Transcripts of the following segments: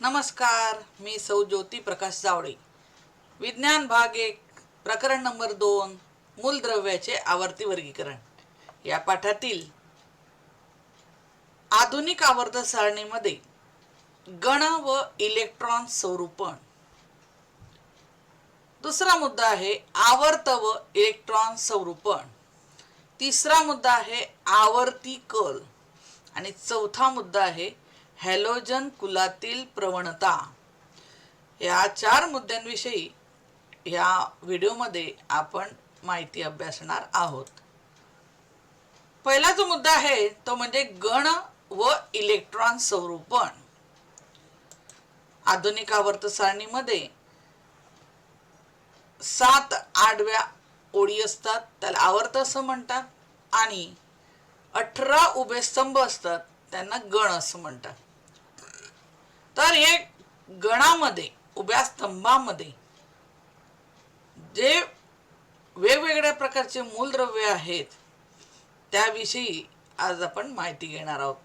नमस्कार, मी सौ ज्योती प्रकाश जावळे. विज्ञान भाग 1 प्रकरण नंबर 2 मूलद्रव्याचे आवर्ती वर्गीकरण या पाठातील आधुनिक आवर्त सारणीमध्ये गण व इलेक्ट्रॉन स्वरूपण. दुसरा मुद्दा आहे आवर्त व इलेक्ट्रॉन स्वरूपण. तिसरा मुद्दा आहे आवर्ती कल आणि चौथा मुद्दा आहे हॅलोजन कुलातील प्रवणता. या 4 मुद्द्यांविषयी या व्हिडिओमध्ये आपण माहिती अभ्यासणार आहोत. पहिला जो मुद्दा आहे तो म्हणजे गण व इलेक्ट्रॉन स्वरूपण. आधुनिक आवर्त सारणीमध्ये 7 आडव्या ओळी असतात, त्याला आवर्त असं म्हणतात, आणि 18 उभे स्तंभ असतात, त्यांना गण असं म्हणतात. तर हे गणामध्ये उभ्या स्तंभामध्ये जे वेगवेगळ्या प्रकारचे मूलद्रव्य आहेत त्याविषयी आज आपण माहिती घेणार आहोत.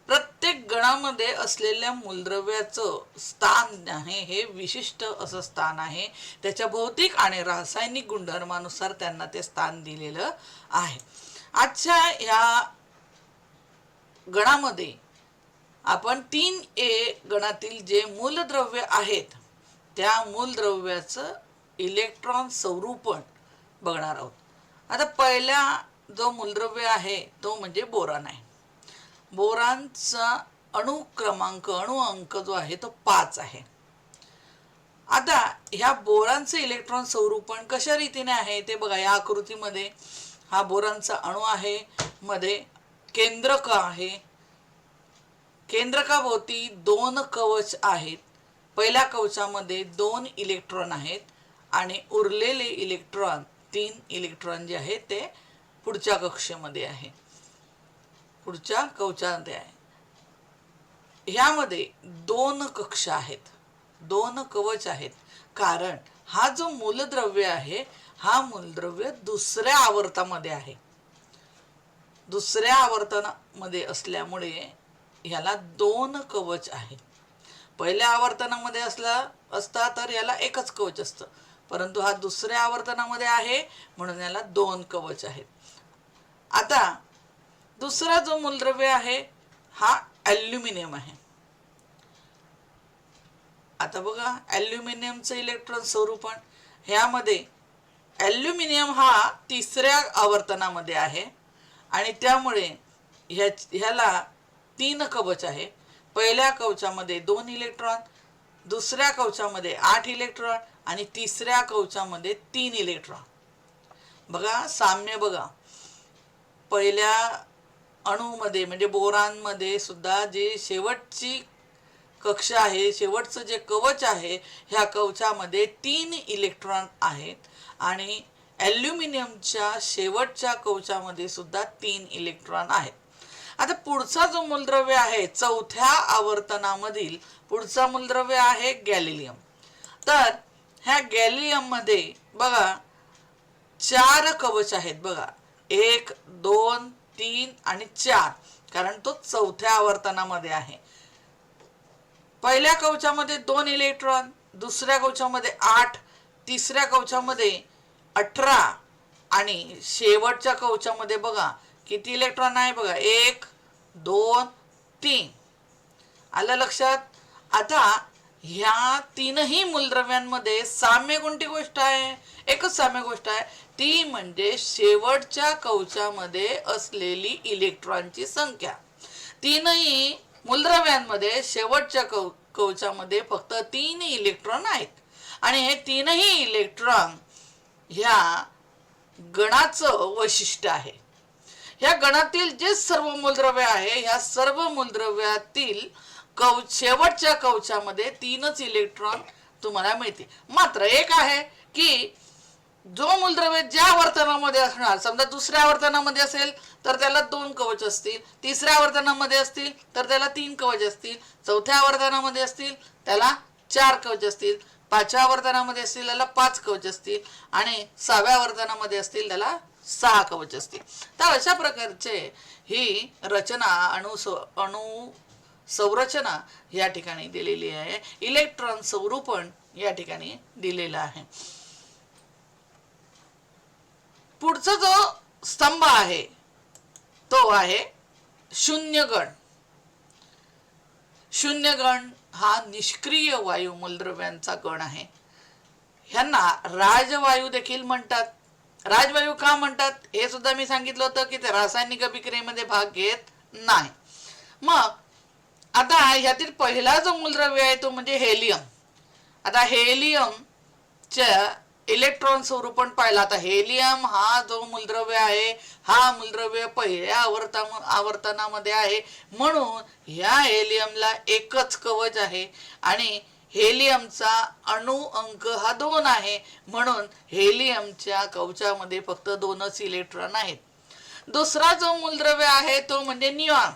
प्रत्येक गणामध्ये असलेल्या मूलद्रव्याचं स्थान आहे हे विशिष्ट असं स्थान आहे. त्याच्या भौतिक आणि रासायनिक गुणधर्मानुसार त्यांना ते स्थान दिलेलं आहे. आजच्या या गणामध्ये आपण 3A गणातील जे मूलद्रव्य आहेत त्या मूलद्रव्याचं इलेक्ट्रॉन स्वरूपण बघणार आहोत. आता पहिला जो मूलद्रव्य आहे तो म्हणजे बोरान आहे. बोरानचा अणु अंक जो आहे तो 5 आहे. आता ह्या बोरानचे इलेक्ट्रॉन स्वरूपण कशा रीतीने आहे ते बघा. या आकृतीमध्ये हा बोरानचा अणु आहे, मध्ये केंद्रक आहे, केंद्रकाभोवती 2 कवच आहेत. पहिल्या कवचामध्ये 2 इलेक्ट्रॉन आहेत आणि उरलेले इलेक्ट्रॉन 3 इलेक्ट्रॉन जे आहेत ते पुढच्या कक्षेमध्ये आहे, पुढच्या कवचामध्ये आहे. ह्यामध्ये 2 कक्ष आहेत, 2 कवच आहेत, कारण हा जो मूलद्रव्य आहे हा मूलद्रव्य दुसऱ्या आवर्तामध्ये आहे. दुसऱ्या आवर्तनामध्ये असल्यामुळे ह्याला 2 कवच आहेत. पहिल्या आवर्तनामध्ये असता तर याला एकच कवच असतं, परंतु हा दुसऱ्या आवर्तनामध्ये आहे म्हणून याला 2 कवच आहेत. आता दुसरा जो मूलद्रव्य आहे हा ॲल्युमिनियम आहे. आता बघा ॲल्युमिनियमचं इलेक्ट्रॉन स्वरूपण. ह्यामध्ये ॲल्युमिनियम हा तिसऱ्या आवर्तनामध्ये आहे आणि त्यामुळे ह्याला 3 कवच आहे. पहिल्या कवचामध्ये 2 इलेक्ट्रॉन, दुसऱ्या कवचामध्ये 8 इलेक्ट्रॉन आणि तिसऱ्या कवचामध्ये 3 इलेक्ट्रॉन. बघा साम्य बघा. पहिल्या अणूमध्ये म्हणजे बोरानमध्ये सुद्धा जे शेवटची कक्ष आहे, शेवटचं जे कवच आहे, ह्या कवचामध्ये 3 इलेक्ट्रॉन आहेत आणि ॲल्युमिनियमच्या शेवटच्या कवचामध्ये सुद्धा 3 इलेक्ट्रॉन आहेत. आता पुढचा जो मूलद्रव्य आहे चौथ्या आवर्तनामधील पुढचा मूलद्रव्य आहे गॅलियम. तर ह्या गॅलियम मध्ये बघा 4 कवच आहेत. बघा 1, 2, 3 आणि 4, कारण तो चौथ्या आवर्तनामध्ये आहे. पहिल्या कवचामध्ये 2 इलेक्ट्रॉन, दुसऱ्या कवचामध्ये 8, तिसऱ्या कवचामध्ये 18 आणि शेवटच्या कवचामध्ये बघा किती इलेक्ट्रॉन आहे. बघा 1, 2, 3. आलं लक्षात. आता ह्या तीनही मूलद्रव्यांमध्ये साम्य कोणती गोष्ट आहे? एकच साम्य गोष्ट आहे, ती म्हणजे शेवटच्या कवचामध्ये असलेली इलेक्ट्रॉनची संख्या. तीनही मूलद्रव्यांमध्ये शेवटच्या कवचामध्ये फक्त 3 इलेक्ट्रॉन आहेत आणि हे 3ही इलेक्ट्रॉन ह्या गणाचं वैशिष्ट्य आहे. ह्या गणातील जे सर्व मूलद्रव्य आहे ह्या सर्व मूलद्रव्यातील शेवटच्या कवचामध्ये 3च इलेक्ट्रॉन तुम्हाला मिळते. मात्र एक आहे की जो मूलद्रव्य ज्या आवर्तनामध्ये असणार, समजा दुसऱ्या आवर्तनामध्ये असेल तर त्याला 2 कवच असतील, तिसऱ्या आवर्तनामध्ये असतील तर त्याला 3 कवच असतील, चौथ्या आवर्तनामध्ये असतील त्याला 4 कवच असतील, 5व्या आवर्तनामध्ये असतील त्याला 5 कवच असतील आणि 6व्या आवर्तनामध्ये असतील त्याला 6 कवच असतील. तर अशा प्रकारचे ही रचना अणु संरचना या ठिकाणी दिलेली आहे, इलेक्ट्रॉन स्वरूपण या ठिकाणी दिलेलं आहे. पुढचा जो स्तंभ आहे तो आहे शून्यगण. शून्यगण हा निष्क्रिय वायू मूलद्रव्यांचा गण आहे. ह्यांना राजवायू देखील म्हणतात. राजवायू का म्हणतात हे सुद्धा मी सांगितलं होतं की ते रासायनिक अभिक्रियेमध्ये भाग घेत नाही. मग आता ह्यातील पहिला जो मूलद्रव्य आहे तो म्हणजे हेलियम. आता हेलियमच्या इलेक्ट्रॉन स्वरूपण पाहिलं. आता हेलियम हा जो मूलद्रव्य आहे हा मूलद्रव्य पहिल्या आवर्तनामध्ये आहे, म्हणून ह्या हेलियमला एकच कवच आहे आणि हेलियमचा अणु अंक हा 2 आहे, म्हणून हेलियमच्या कवचामध्ये फक्त 2च इलेक्ट्रॉन आहेत. दुसरा जो मूलद्रव्य आहे तो म्हणजे निऑन.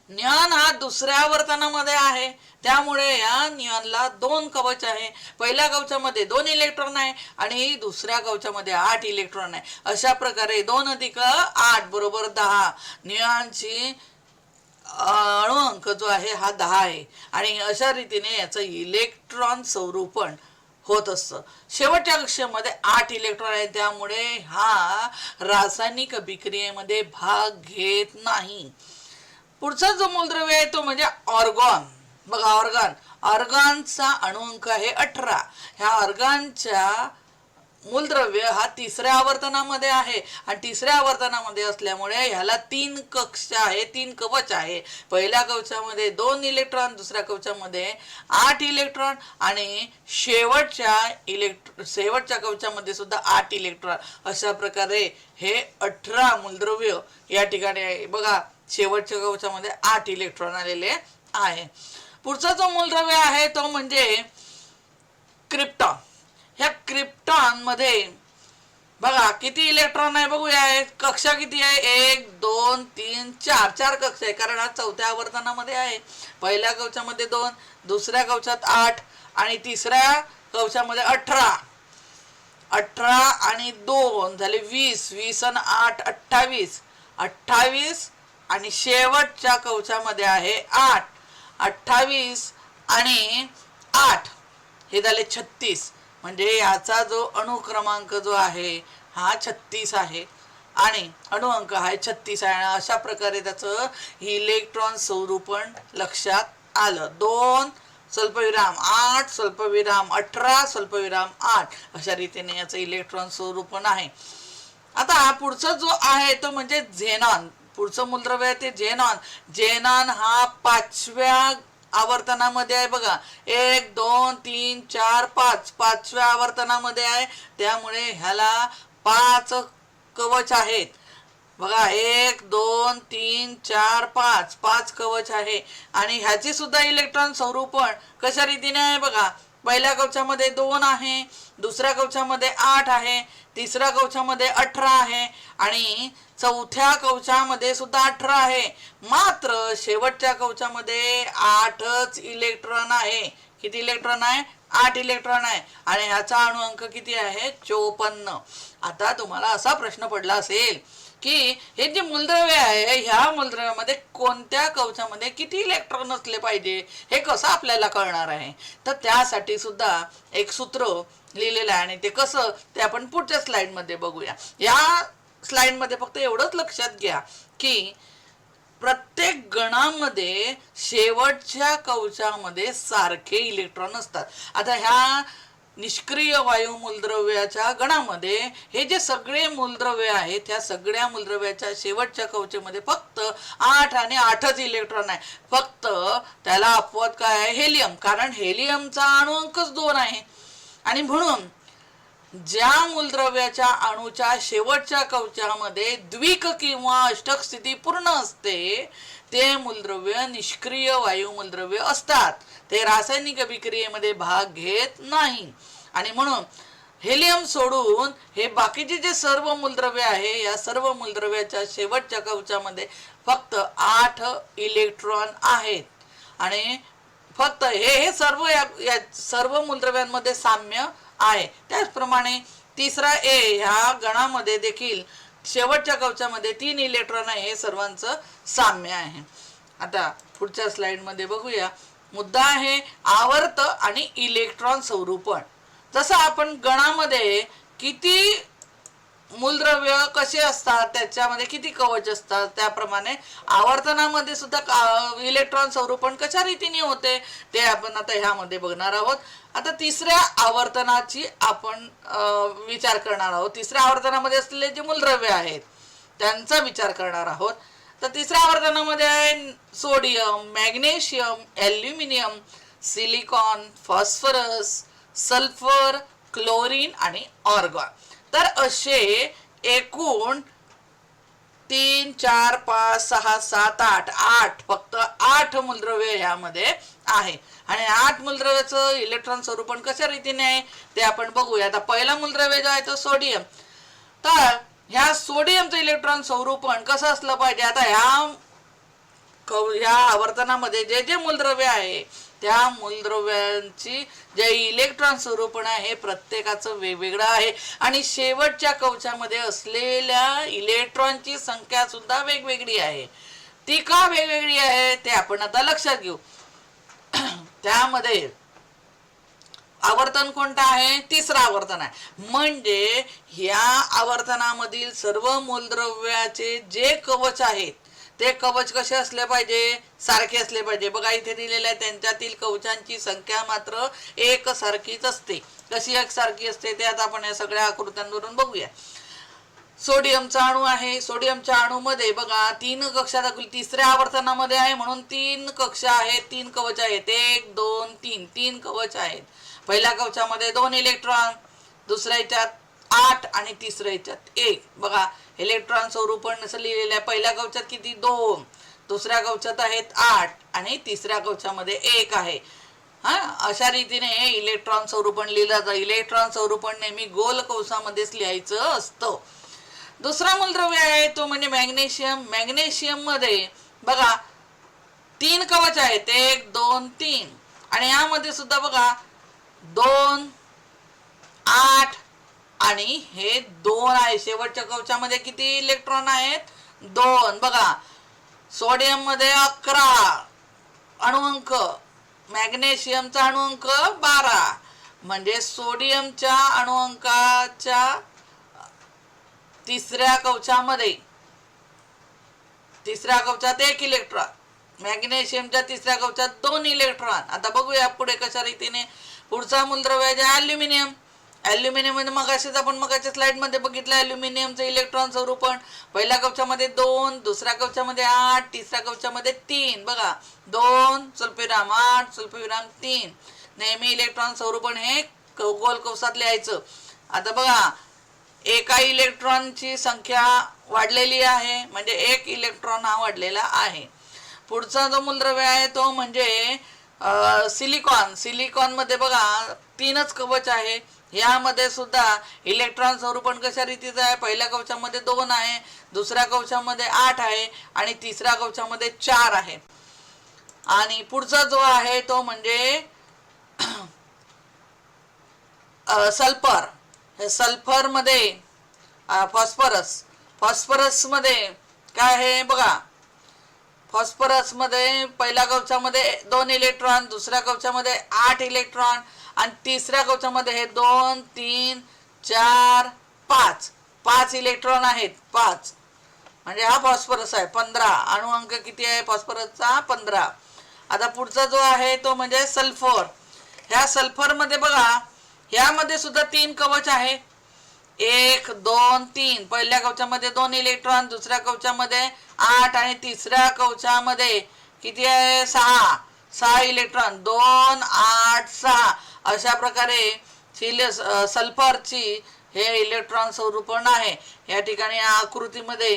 निऑन हा दुसऱ्या आवर्तनामध्ये आहे, त्यामुळे या निऑनला 2 कवच आहे. पहिल्या कवचामध्ये 2 इलेक्ट्रॉन आहे आणि दुसऱ्या कवचामध्ये 8 इलेक्ट्रॉन आहे. अशा प्रकारे 2 अधिक 8 बरोबर 10. निऑनची अणु अंक जो आहे हा 10 आहे आणि अशा रीतीने याचं इलेक्ट्रॉन स्वरूपण होत असतं. शेवटच्या कक्षेमध्ये 8 इलेक्ट्रॉन आहे, त्यामुळे हा रासायनिक अभिक्रियेमध्ये भाग घेत नाही. पुढचा जो मूलद्रव्य आहे तो म्हणजे ऑर्गॉन. बघा ऑर्गॉनचा अणुअंक आहे 18. ह्या ऑर्गॉनच्या मूलद्रव्य हा तिसऱ्या आवर्तनामध्ये आहे आणि तिसऱ्या आवर्तनामध्ये असल्यामुळे ह्याला 3 कक्ष आहे, 3 कवच आहे. पहिल्या कवचामध्ये 2 इलेक्ट्रॉन, दुसऱ्या कवचामध्ये 8 इलेक्ट्रॉन आणि शेवटच्या कवचामध्ये सुद्धा 8 इलेक्ट्रॉन. अशा प्रकारे हे 18 मूलद्रव्य या ठिकाणी आहे. बघा शेवटच्या कवचामध्ये 8 इलेक्ट्रॉन आलेले आहे. पुढचा जो मूलद्रव्य आहे तो म्हणजे क्रिप्टॉन. ह्या क्रिप्टॉन मध्ये बघा किती इलेक्ट्रॉन आहे बघूया. कक्षा किती आहे? 1 2 3 4 4 कक्षा आहे, कारण हा चौथ्या आवर्तनामध्ये आहे. पहिल्या कवचामध्ये 2, दुसऱ्या कवचात 8 आणि तिसऱ्या कवचामध्ये 18. 18 आणि 2 झाले 20. 20 आणि 8 28. 28 आणि शेवटच्या कवचामध्ये आहे 8. 28 आणि 8 हे झाले 36. म्हणजे याचा जो अणु क्रमांक जो आहे हा 36 आहे आणि अणु अंक आहे 36 आहे. अशा प्रकारे त्याचं इलेक्ट्रॉन स्वरूपण लक्षात आलं. 2 स्वल्पविराम 8 स्वल्पविराम 18 स्वल्पविराम 8 अशा रीतीने याचं इलेक्ट्रॉन स्वरूपण आहे. आता पुढचा जो आहे तो म्हणजे झेनॉन. पुढचं मूलद्रव्य आहे ते झेनॉन. झेनॉन हा 5व्या आवर्तनामध्ये आहे. बघा 1 2 3 4 5 5व्या आवर्तनामध्ये आहे, त्यामुळे ह्याला 5 कवच आहेत. बघा 1 2 3 4 5 5 कवच आहे आणि ह्याची सुद्धा इलेक्ट्रॉन स्वरूपण कशा रीतीने आहे बघा. पहिल्या कवचामध्ये 2 आहे, दुसऱ्या कवचामध्ये 8 आहे, तिसऱ्या कवचामध्ये 18 आहे आणि चौथ्या कवचामध्ये सुद्धा 18 आहे. मात्र शेवटच्या कवचामध्ये 8च इलेक्ट्रॉन आहे. किती इलेक्ट्रॉन आहे? 8 इलेक्ट्रॉन आहे आणि ह्याचा अणु अंक किती आहे? 54. आता तुम्हाला असा प्रश्न पडला असेल की हे जे मूलद्रव्य आहे ह्या मूलद्रव्यामध्ये कोणत्या कवचामध्ये किती इलेक्ट्रॉन असले पाहिजे हे कसं आपल्याला कळणार आहे? तर त्यासाठी सुद्धा एक सूत्र लिहिलेलं आहे आणि ते कसं ते आपण पुढच्या स्लाइड मध्ये बघूया. या स्लाइड मध्ये फक्त एवढंच लक्षात घ्या की प्रत्येक गणामध्ये शेवटच्या कवचामध्ये सारखे इलेक्ट्रॉन असतात. आता ह्या निष्क्रिय वायू मूलद्रव्याच्या गणामध्ये हे जे सगळे मूलद्रव्य आहेत त्या सगळ्या मूलद्रव्याच्या शेवटच्या कवचामध्ये फक्त 8 आणि 8च इलेक्ट्रॉन आहे. फक्त त्याला अपवाद काय आहे? हेलियम. कारण हेलियमचा अणु अंकच 2 आहे आणि म्हणून ज्या मूलद्रव्याच्या अणूच्या शेवटच्या कवचामध्ये द्विक किंवा अष्टक स्थिती पूर्ण असते ते मूलद्रव्य निष्क्रिय वायू मूलद्रव्य असतात. ते रासायनिक अभिक्रियेमध्ये भाग घेत नाही आणि म्हणून हेलियम सोडून हे बाकीचे जे सर्व मूलद्रव्य आहे या सर्व मूलद्रव्याच्या शेवटच्या कवचामध्ये फक्त 8 इलेक्ट्रॉन आहेत आणि फक्त हे सर्व या सर्व मूलद्रव्यांमध्ये साम्य आहे. त्याचप्रमाणे तिसरा ए ह्या गणामध्ये देखील शेवटच्या कवचामध्ये 3 इलेक्ट्रॉन आहे. हे सर्वांचं साम्य आहे. आता पुढच्या स्लाइड मध्ये बघूया. मुद्दा आहे आवर्त आणि इलेक्ट्रॉन स्वरूपण. जसं आपण गणामध्ये किती मूलद्रव्य कसे असतात, त्याच्यामध्ये किती कवच असतात, त्याप्रमाणे आवर्तनामध्ये सुद्धा इलेक्ट्रॉन स्वरूपण कशा रीतीने होते ते आपण आता ह्यामध्ये बघणार आहोत. आता तिसऱ्या आवर्तनाची आपण विचार करणार आहोत. तिसऱ्या आवर्तनामध्ये असलेले जे मूलद्रव्य आहेत त्यांचा विचार करणार आहोत. तर तिसऱ्या आवर्तनामध्ये आहे sodium, magnesium, aluminium, silicon, phosphorus, sulphur, chlorine आणि ऑर्गॉन. तर असे एकूण 3, 4, 5, 6, 7, 8 फक्त 8 मूलद्रव्य यामध्ये आहे. आणि 8 मूलद्रव्याचं इलेक्ट्रॉन स्वरूपण कशा रीतीने आहे ते आपण बघूया. आता पहिला मूलद्रव्य जो आहे तो सोडियम. तर ह्या सोडियमचं इलेक्ट्रॉन स्वरूपण कसं असलं पाहिजे. आता ह्या आवर्तनामध्ये जे जे मूलद्रव्य आहे त्या मूलद्रव्यांची जे इलेक्ट्रॉन स्वरूपण आहे प्रत्येकाचं वेगवेगळं आहे. आणि शेवटच्या कवचामध्ये असलेल्या इलेक्ट्रॉनची संख्या सुद्धा वेगवेगळी आहे. ती का वेगवेगळी आहे ते आपण आता लक्षात घेऊ. त्यामध्ये आवर्तन कोणतं आहे, तिसरं आवर्तन आहे. म्हणजे ह्या आवर्तनामधील सर्व मूलद्रव्याचे जे कवच आहेत ते कवच कसे असले पाहिजे, सारखे असले पाहिजे. बघा इथे दिलेले आहे त्यांच्यातील कवचांची संख्या मात्र एकसारखीच असते. कशी एकसारखी असते ते आता आपण या सगळ्या आकृत्यांवरून बघूया. सोडियमचा अणू आहे. सोडियमच्या अणूमध्ये बघा 3 कक्षा दाखवली. तिसऱ्या आवर्तनामध्ये आहे म्हणून 3 कक्षा आहेत, 3 कवच आहेत. 1, 2, 3 3 कवच आहेत. पहिल्या कवचामध्ये 2 इलेक्ट्रॉन, दुसऱ्या याच्यात 8 आणि तिसऱ्या याच्यात 1. बघा इलेक्ट्रॉन स्वरूपण असं लिहिलेलं आहे. पहिल्या कवचात किती 2, दुसऱ्या कवचात आहेत 8 आणि तिसऱ्या कवचामध्ये 1 आहे. अशा रीतीने इलेक्ट्रॉन स्वरूपण लिहिलं जातं. इलेक्ट्रॉन स्वरूपण नेहमी गोल कंसामध्येच लिहायचं असतं. दुसरा मूलद्रव्य आहे तो म्हणजे मॅग्नेशियम. मॅग्नेशियम मध्ये बघा 3 कवच आहेत, 1, 2, 3 आणि यामध्ये सुद्धा बघा 2, 8 आणि हे 2 आहे. शेवटच्या कवचामध्ये किती इलेक्ट्रॉन आहेत, 2. बघा सोडियम मध्ये 11 अणुअंक, मॅग्नेशियमचा अणुअंक 12. म्हणजे सोडियमच्या अणुअंकाच्या तिसऱ्या कवचात 1 इलेक्ट्रॉन, मॅग्नेशियमच्या तिसऱ्या कवचात 2 इलेक्ट्रॉन. आता बघूया पुढे कशा रीतीने. पुढचा मूलद्रव्य आहे ॲल्युमिनियम. ॲल्युमिनियम मध्ये मगाशीच आपण मगाच्या स्लाइड मध्ये बघितलं. ॲल्युमिनियमचं इलेक्ट्रॉन स्वरूपण पहिल्या कवचामध्ये 2, दुसऱ्या कवचामध्ये 8, तिसऱ्या कवचामध्ये 3. बघा 2 स्वल्पविराम 8 स्वल्पविराम 3. नेहमी इलेक्ट्रॉन स्वरूपण हे गोल कंसात लिहायचं. आता बघा एका इलेक्ट्रॉनची संख्या वाढलेली आहे म्हणजे 1 इलेक्ट्रॉन हा वाढलेला आहे. पुढचा जो मूलद्रव्य आहे तो म्हणजे सिलिकॉन. सिलिकॉन मध्ये बघा 3च कवच आहे. यामध्ये सुद्धा इलेक्ट्रॉन स्वरूपण कशा रीतीचं आहे. पहिल्या कवचामध्ये 2 आहे, दुसऱ्या कवचामध्ये 8 आहे आणि तिसऱ्या कवचामध्ये 4 आहे. आणि पुढचा जो आहे तो म्हणजे सल्फर. हे सल्फर मध्ये फॉस्फरस. फॉस्फरस मध्ये काय आहे बघा. फॉस्फरस मध्ये पहिल्या कवचामध्ये 2 इलेक्ट्रॉन, दुसऱ्या कवचामध्ये 8 इलेक्ट्रॉन आणि तिसऱ्या कवचामध्ये हे 2, 3, 4, 5 इलेक्ट्रॉन आहेत. 5 म्हणजे हा फॉस्फरस आहे. 15 अणुअंक किती आहे फॉस्फरसचा, 15. आता पुढचा जो आहे तो म्हणजे सल्फर. ह्या सल्फर मध्ये बघा ह्यामध्ये सुद्धा 3 कवच आहे. 1, 2, 3. पहिल्या कवचामध्ये 2 इलेक्ट्रॉन, दुसऱ्या कवचामध्ये 8 आणि तिसऱ्या कवचामध्ये किती आहे 6 इलेक्ट्रॉन. 2, 8, 6 अशा प्रकारे सल्फरची हे इलेक्ट्रॉन स्वरूपण आहे. या ठिकाणी या आकृतीमध्ये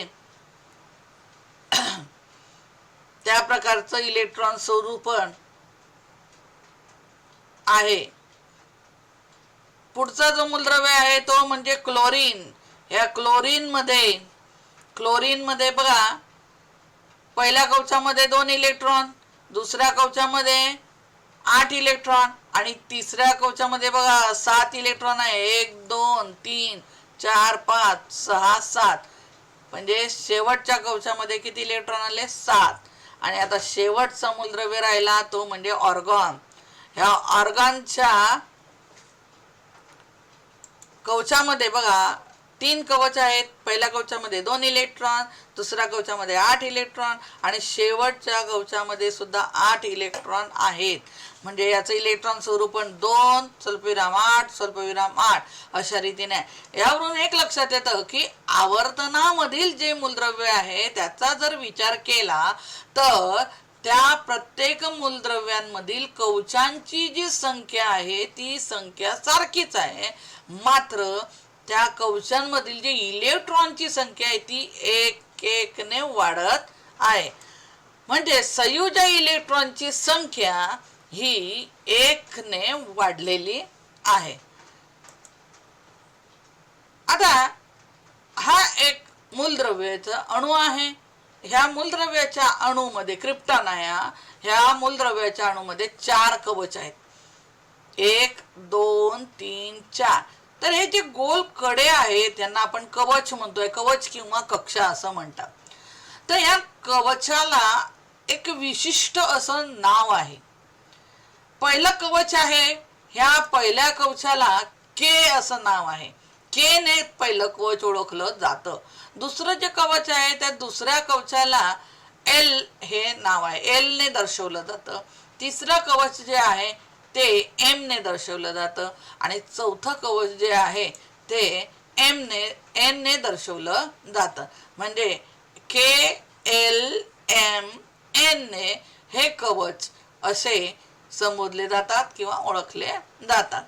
त्या प्रकारचं इलेक्ट्रॉन स्वरूपण आहे. पुढचा जो मूलद्रव्य आहे तो म्हणजे क्लोरीन. या क्लोरीन मध्ये बघा पहिल्या कवचामध्ये 2 इलेक्ट्रॉन, दुसऱ्या कवचामध्ये 8 इलेक्ट्रॉन आणि तिसऱ्या कवचामध्ये बघा 7 इलेक्ट्रॉन आहे. 1, 2, 3, 4, 5, 6, 7. म्हणजे शेवटच्या कवचामध्ये किती इलेक्ट्रॉन आले, 7. आणि आता शेवटचा मूलद्रव्य राहिला तो म्हणजे ऑर्गॉन. ह्या ऑर्गॉनच्या कवचामध्ये बघा 3 कवच आहेत. पहिल्या कवचामध्ये 2 इलेक्ट्रॉन, दुसऱ्या कवचामध्ये 8 इलेक्ट्रॉन आणि शेवटच्या कवचामध्ये सुद्धा 8 इलेक्ट्रॉन आहेत. म्हणजे याचं इलेक्ट्रॉन स्वरूप 2 स्वल्पविराम 8 स्वल्पविराम 8 अशा रीतीने आहे. यावरून एक लक्षात येतं की आवर्तनामधील जे मूलद्रव्य आहे त्याचा जर विचार केला तर त्या प्रत्येक मूलद्रव्यांमधील कवचांची जी संख्या आहे ती संख्या सारखीच आहे, मात्र त्या कवचांमधील जे इलेक्ट्रॉनची संख्या आहे ती एक एकने वाढत आहे. म्हणजे संयोजक इलेक्ट्रॉनची संख्या ही 1 ने वाढलेली आहे. आता हा एक मूलद्रव्याचा अणू आहे. ह्या मूलद्रव्याच्या अणूमध्ये क्रिप्टॉन आहे. ह्या मूलद्रव्याच्या अणूमध्ये 4 कवच आहेत. 1 2 3 4. तर हे जे गोल कडे आहेत त्यांना आपण कवच म्हणतोय, कवच किंवा कक्षा असं म्हणतात. तर या कवचाला एक विशिष्ट असं नाव आहे. पहिलं कवच आहे, ह्या पहिल्या कवचाला के असं नाव आहे. के ने पहिलं कवच ओळखलं जातं. दुसरं जे कवच आहे त्या दुसऱ्या कवचाला एल हे नाव आहे, एल ने दर्शवलं जातं. तिसरं कवच जे आहे ते एम ने दर्शवलं जातं आणि चौथं कवच जे आहे ते एन ने दर्शवलं जातं. म्हणजे के एल एम एन ने हे कवच असे संबोधले जातात किंवा ओळखले जातात.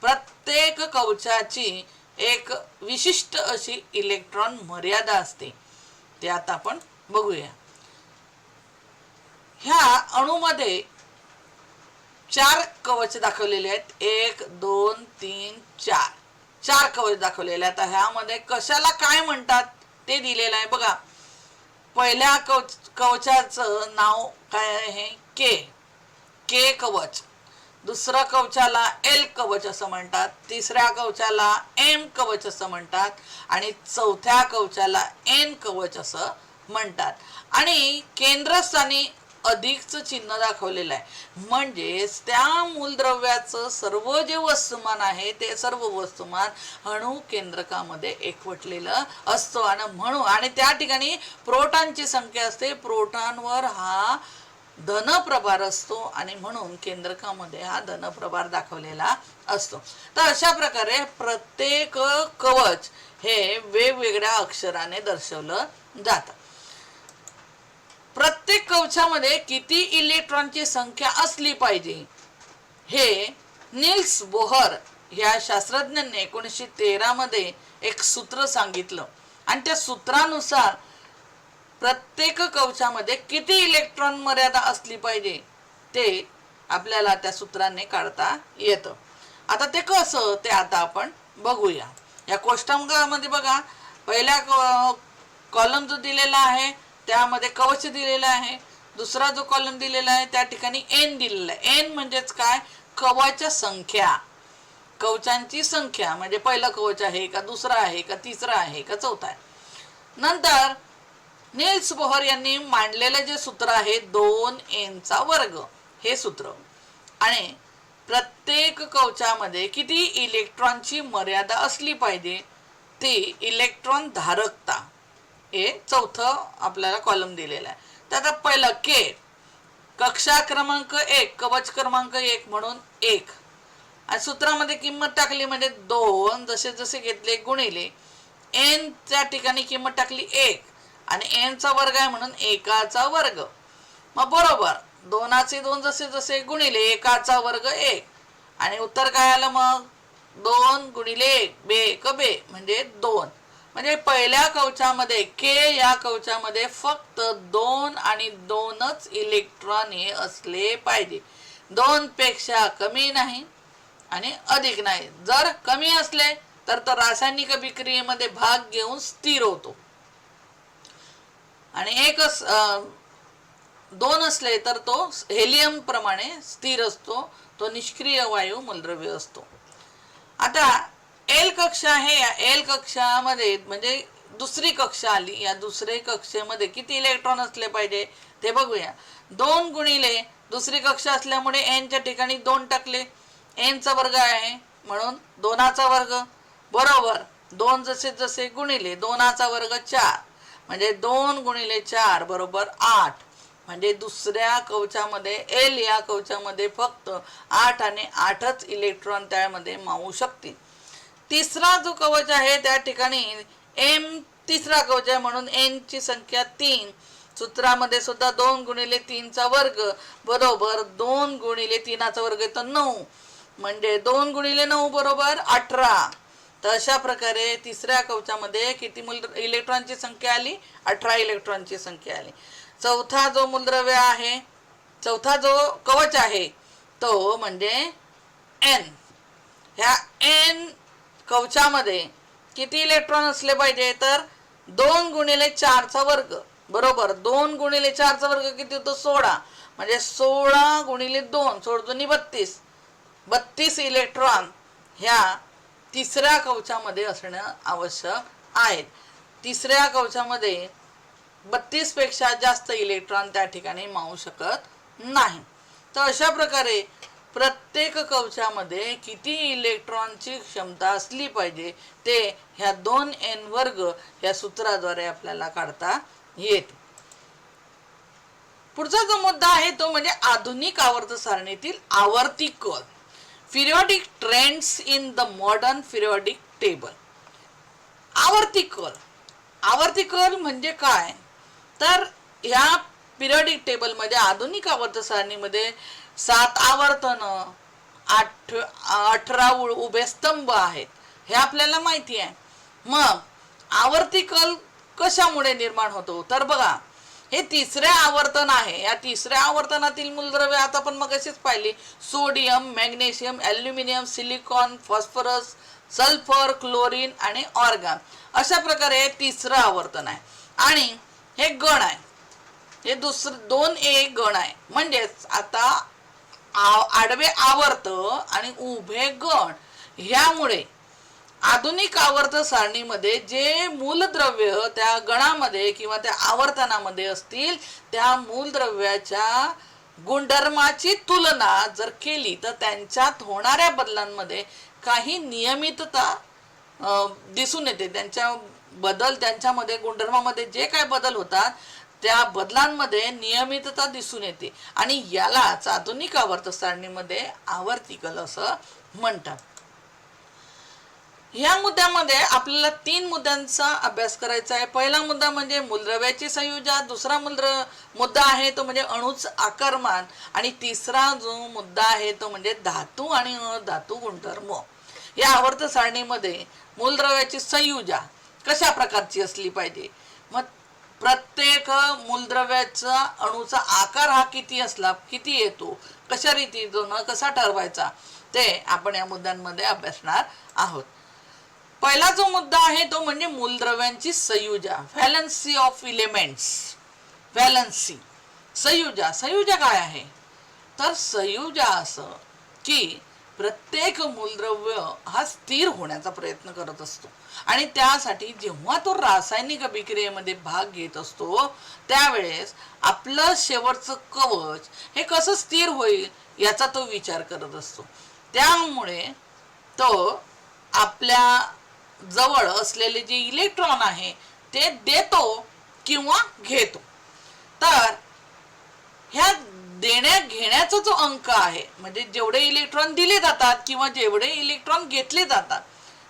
प्रत्येक कवचाची एक विशिष्ट अशी इलेक्ट्रॉन मर्यादा असते. ते आता आपण बघूया. ह्या अणूमध्ये 4 कवच दाखवलेले आहेत. 1 2 3 4 4 कवच दाखवलेले आहेत. ह्यामध्ये कशाला काय म्हणतात ते दिलेलं आहे बघा. पहिल्या कवचाचं नाव काय आहे? के कवच. दुसऱ्या कवचाला एल कवच असं म्हणतात. तिसऱ्या कवचाला एम कवच असं म्हणतात आणि चौथ्या कवचाला एन कवच असं म्हणतात. आणि केंद्रस्थानी अधिकचं चिन्ह दाखवलेलं आहे. म्हणजेच त्या मूलद्रव्याचं सर्व जे वस्तुमान आहे ते सर्व वस्तुमान अणु केंद्रकामध्ये एकवटलेलं असतो आणि त्या ठिकाणी प्रोटॉनची संख्या असते. प्रोटॉनवर हा धनप्रभार असतो आणि म्हणून केंद्रकामध्ये हा धनप्रभार दाखवलेला असतो. तर अशा प्रकारे प्रत्येक कवच हे वेगवेगळ्या अक्षराने दर्शवलं जातं. प्रत्येक कवचामध्ये किती इलेक्ट्रॉनची संख्या असली पाहिजे हे नील्स बोहर ह्या शास्त्रज्ञांनी 1913 मध्ये एक सूत्र सांगितलं आणि त्या सूत्रानुसार प्रत्येक कवचामध्ये किती इलेक्ट्रॉन मर्यादा असली पाहिजे ते आपल्याला त्या सूत्राने काढता येतं. आता ते कसं ते आता आपण बघूया. या कोष्टकामध्ये बघा, पहिल्या कॉलम जो दिलेला आहे त्यामध्ये कवच दिलेला आहे. दुसरा जो कॉलम दिलेला आहे त्या ठिकाणी एन दिलेला आहे. एन म्हणजेच काय? कवच संख्या, कवचांची संख्या. म्हणजे पहिलं कवच आहे का, दुसरा आहे का, तिसरा आहे का, चौथा आहे. नंतर नील्स बोहर यांनी मांडलेलं जे सूत्र आहे 2n² हे सूत्र. आणि प्रत्येक कवचामध्ये किती इलेक्ट्रॉनची मर्यादा असली पाहिजे ती इलेक्ट्रॉन धारकता हे चौथं आपल्याला कॉलम दिलेला आहे. तर आता पहिलं के, कक्षा क्रमांक 1, कवच क्रमांक 1 म्हणून 1 आणि सूत्रामध्ये किंमत टाकली म्हणजे 2 जसे जसे घेतले गुणिले एन च्या ठिकाणी किंमत टाकली 1 आणि एन चा वर्ग आहे म्हणून 1चा वर्ग. मग बरोबर 2चे 2 जसे जसे गुणिले 1चा वर्ग 1 आणि उत्तर काय आलं मग 2 गुणिले 1 बे बे म्हणजे 2. म्हणजे पहिल्या कवचामध्ये के या कवचामध्ये फक्त 2 आणि 2च इलेक्ट्रॉन हे असले पाहिजे. 2 पेक्षा कमी नाही आणि अधिक नाही. जर कमी असले तर तो रासायनिक अभिक्रियेमध्ये भाग घेऊन स्थिर होतो आणि 2 असले तर तो हेलियम प्रमाणे स्थिर असतो. तो निष्क्रिय वायू मूलद्रव्य असतो. आता एल कक्षा आहे. एल कक्षामध्ये म्हणजे दुसरी कक्षा आली. या दुसऱ्या कक्षेमध्ये किती इलेक्ट्रॉन असले पाहिजे ते बघूया. 2 गुणिले दुसरी कक्षा असल्यामुळे एनच्या ठिकाणी 2 टाकले. एनचा वर्ग आहे म्हणून 2चा वर्ग बरोबर 2 जसे जसे गुणिले 2चा वर्ग 4 म्हणजे 2 गुणिले 4 बरोबर 8. म्हणजे दुसऱ्या कवचामध्ये एल या कवचामध्ये फक्त 8 आणि 8च इलेक्ट्रॉन त्यामध्ये मावू शकतील. तिसरा जो कवच आहे त्या ठिकाणी एम तिसरा कवच आहे म्हणून एन ची संख्या 3. सूत्रामध्ये सुद्धा 2 गुणिले 3चा वर्ग बरोबर 2 गुणिले 3चा वर्ग तर 9 म्हणजे 2 गुणिले 9 बरोबर 18. तर अशा प्रकारे तिसऱ्या कवचामध्ये किती इलेक्ट्रॉनची संख्या आली? 18 इलेक्ट्रॉनची संख्या आली. चौथा जो मूलद्रव्य आहे, चौथा जो कवच आहे तो म्हणजे एन. ह्या एन कवचामध्ये किती इलेक्ट्रॉन असले पाहिजे तर 2 गुणिले 4चा वर्ग बरोबर 2 गुणिले 4चा वर्ग किती होतो? 16 म्हणजे 16 गुणिले 2 16 32 32 इलेक्ट्रॉन ह्या तिसऱ्या कवचामध्ये असणं आवश्यक आहे. तिसऱ्या कवचामध्ये 32 पेक्षा जास्त इलेक्ट्रॉन त्या ठिकाणी मावू शकत नाही. तर अशा प्रकारे प्रत्येक कवचामध्ये किती इलेक्ट्रॉनची क्षमता असली पाहिजे ते ह्या 2n वर्ग या सूत्राद्वारे आपल्याला काढता येते. पुढचा जो मुद्दा आहे तो म्हणजे आधुनिक आवर्त सारणीतील आवर्ती कल. Periodic trends in the modern periodic table. आवर्ती कल, आवर्ती कल म्हणजे काय तर ह्या पिरियॉडिक टेबलमध्ये आधुनिक आवर्त सारणीमध्ये 7 आवर्तन 18 उभे स्तंभ आहेत हे आपल्याला माहिती आहे. मग आवर्ती कल कशामुळे निर्माण होतो तर बघा हे तिसरे आवर्तन आहे. या तिसऱ्या आवर्तनातील मूलद्रव्य आता आपण मगाशीच पाहिली sodium, magnesium, aluminium, silicon, phosphorus, sulphur, chlorine आणि ऑर्गन. अशा प्रकारे हे तिसरं आवर्तन आहे आणि हे गण आहे. हे दुसरं 2A गण आहे. म्हणजेच आता आडवे आवर्त आणि उभे गण ह्यामुळे आधुनिक आवर्त सारणीमध्ये जे मूलद्रव्य त्या गणामध्ये किंवा त्या आवर्तनामध्ये असतील त्या मूलद्रव्याच्या गुणधर्माची तुलना जर केली तर त्यांच्यात होणाऱ्या बदलांमध्ये काही नियमितता दिसून येते. त्यांच्यामध्ये गुणधर्मामध्ये जे काय बदल होतात त्या बदलांमध्ये नियमितता दिसून येते आणि यालाच आधुनिक आवर्त सारणीमध्ये आवर्ती कल असं म्हणतात. ह्या मुद्द्यामध्ये आपल्याला 3 मुद्द्यांचा अभ्यास करायचा आहे. पहिला मुद्दा म्हणजे मूलद्रव्याची संयोजन, दुसरा मुद्दा आहे तो म्हणजे अणूच आकारमान आणि तिसरा जो मुद्दा आहे तो म्हणजे धातू आणि अधातू गुणधर्म. या आवर्त सारणीमध्ये मूलद्रव्याची संयोजन कशा प्रकारची असली पाहिजे, मग प्रत्येक मूलद्रव्याचा अणूचा आकार हा किती येतो, कशा रीतीने कसा ठरवायचा ते आपण या मुद्द्यांमध्ये अभ्यासणार आहोत. पहिला जो मुद्दा आहे तो म्हणजे मूलद्रव्यांची संयोजन, व्हॅलन्सी ऑफ एलिमेंट्स. व्हॅलन्सी संयोजन काय आहे तर संयोजन असं की प्रत्येक मूलद्रव्य हा स्थिर होण्याचा प्रयत्न करत असतो आणि त्यासाठी जेव्हा तो रासायनिक अभिक्रियेमध्ये भाग घेत असतो त्यावेळेस आपलं शेवटचं कवच हे कसं स्थिर होईल याचा तो विचार करत असतो. त्यामुळे तो आपल्या जवळ असलेले जे इलेक्ट्रॉन आहे ते देतो किंवा घेतो. तर ह्या देण्या घेण्याचा जो अंक आहे म्हणजे जेवढे इलेक्ट्रॉन दिले जातात किंवा जेवढे इलेक्ट्रॉन घेतले जातात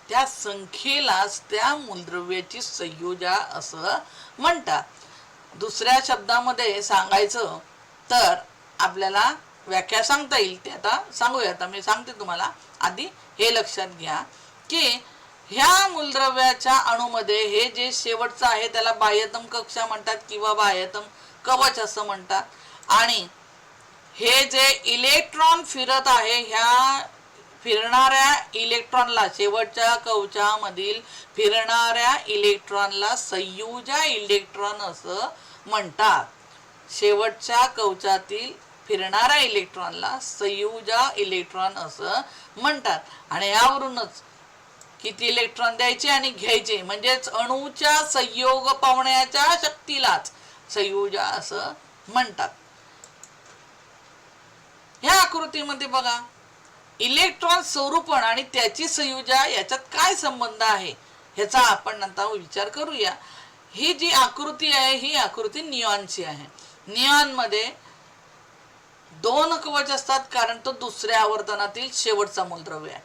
त्या संख्येलाच त्या मूलद्रव्याची संयोजन असं म्हणतात. दुसऱ्या शब्दामध्ये सांगायचं तर आपल्याला व्याख्या सांगता येईल ते आता सांगूया. आता मी सांगते तुम्हाला, आधी हे लक्षात घ्या की ह्या मूलद्रव्याच्या अणूमध्ये हे जे शेवटचं आहे त्याला बाह्यतम कक्षा म्हणतात किंवा बाह्यतम कवच असं म्हणतात आणि हे जे इलेक्ट्रॉन फिरत आहे ह्या फिरणाऱ्या इलेक्ट्रॉनला शेवटच्या कवचामधील फिरणाऱ्या इलेक्ट्रॉनला संयोजन इलेक्ट्रॉन असं म्हणतात. शेवटच्या कवचातील फिरणाऱ्या इलेक्ट्रॉनला संयोजन इलेक्ट्रॉन असं म्हणतात आणि यावरूनच किती इलेक्ट्रॉन द्यायचे आणि घ्यायचे, म्हणजेच अणूच्या संयोग पावण्याच्या शक्तीलाच संयोजा असं म्हणतात. ह्या आकृतीमध्ये बघा, इलेक्ट्रॉन स्वरूपण आणि त्याची संयोजा याच्यात काय संबंध आहे ह्याचा आपण नंतर विचार करूया. ही जी आकृती आहे ही आकृती निऑनची आहे. निऑन मध्ये 2 कवच असतात, कारण तो दुसऱ्या आवर्तनातील शेवटचा मूलद्रव्य आहे.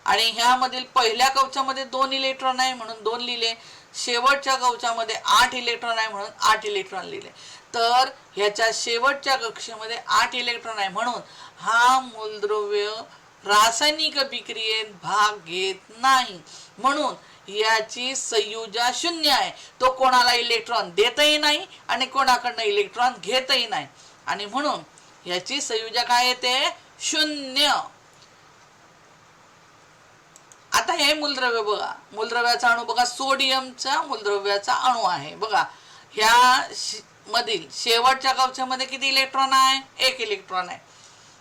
आणि ह्यामधील पहिल्या कवचामध्ये 2 इलेक्ट्रॉन आहे म्हणून 2 लिहिले, शेवटच्या कवचामध्ये 8 इलेक्ट्रॉन आहे म्हणून 8 इलेक्ट्रॉन लिहिले. तर ह्याच्या शेवटच्या कक्षेमध्ये 8 इलेक्ट्रॉन आहे म्हणून हा मूलद्रव्य रासायनिक बिक्रियेत भाग घेत नाही, म्हणून याची संयोजा 0 आहे. तो कोणाला इलेक्ट्रॉन देतही नाही आणि कोणाकडनं इलेक्ट्रॉन घेतही नाही, आणि म्हणून याची संयोजा काय येते? 0. आता हे मूलद्रव्य बघा, मूलद्रव्याचा अणू बघा, सोडियमचा मूलद्रव्याचा अणू आहे बघा. ह्या मधील शेवटच्या कवचामध्ये किती इलेक्ट्रॉन आहे? 1 इलेक्ट्रॉन आहे,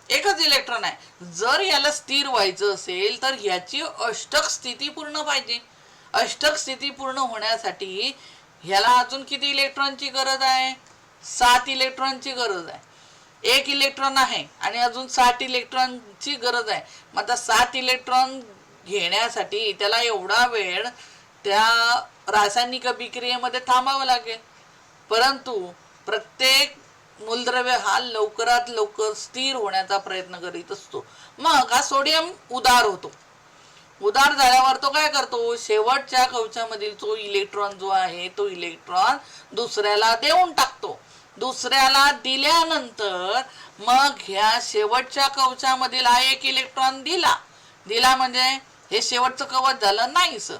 एकच इलेक्ट्रॉन आहे. जर याला स्थिर व्हायचं असेल तर याची अष्टक स्थिती पूर्ण पाहिजे. अष्टक स्थिती पूर्ण होण्यासाठी ह्याला अजून किती इलेक्ट्रॉनची गरज आहे? 7 इलेक्ट्रॉनची गरज आहे. 1 इलेक्ट्रॉन आहे आणि अजून 7 इलेक्ट्रॉनची गरज आहे. मग आता 7 इलेक्ट्रॉन घेण्यासाठी त्याला एवढा वेळ त्या रासायनिक बिक्रियेमध्ये थांबावं लागेल. परंतु प्रत्येक मूलद्रव्य हा लवकरात लवकर स्थिर होण्याचा प्रयत्न करीत असतो. मग हा सोडियम उदार होतो. उदार झाल्यावर तो काय करतो? शेवटच्या कवचामधील तो इलेक्ट्रॉन जो आहे तो इलेक्ट्रॉन दुसऱ्याला देऊन टाकतो. दुसऱ्याला दिल्यानंतर मग ह्या शेवटच्या कवचामधील हा 1 इलेक्ट्रॉन दिला म्हणजे हे शेवटचं कवच झालं नाहीस.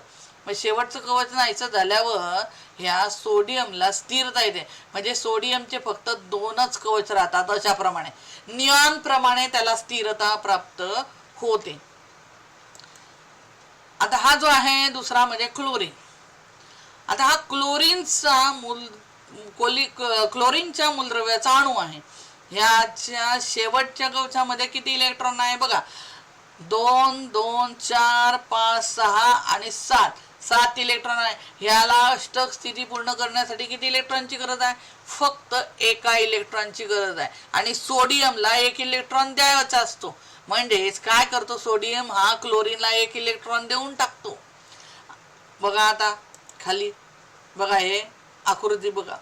मग शेवटचं कवच नाहीच झाल्यावर ह्या सोडियमला स्थिरता येते, म्हणजे सोडियमचे फक्त 2च कवच राहतात. अशा प्रमाणे निऑन प्रमाणे त्याला स्थिरता प्राप्त होते. आता हा जो आहे दुसरा म्हणजे क्लोरीन. आता हा क्लोरीनच्या मूलद्रव्याचा अणू आहे. ह्याच्या शेवटच्या कवचामध्ये किती इलेक्ट्रॉन आहे बघा? 2 2 4 5 6 आणि 7 इलेक्ट्रॉन आहे. ह्याला अष्टक स्थिती पूर्ण करण्यासाठी किती इलेक्ट्रॉनची गरज आहे? फक्त 1 इलेक्ट्रॉनची गरज आहे. आणि सोडियमला 1 इलेक्ट्रॉन द्यायचा असतो, म्हणजेच काय करतो सोडियम हा क्लोरीनला 1 इलेक्ट्रॉन देऊन टाकतो. बघा आता खाली बघा, हे आकृती बघा,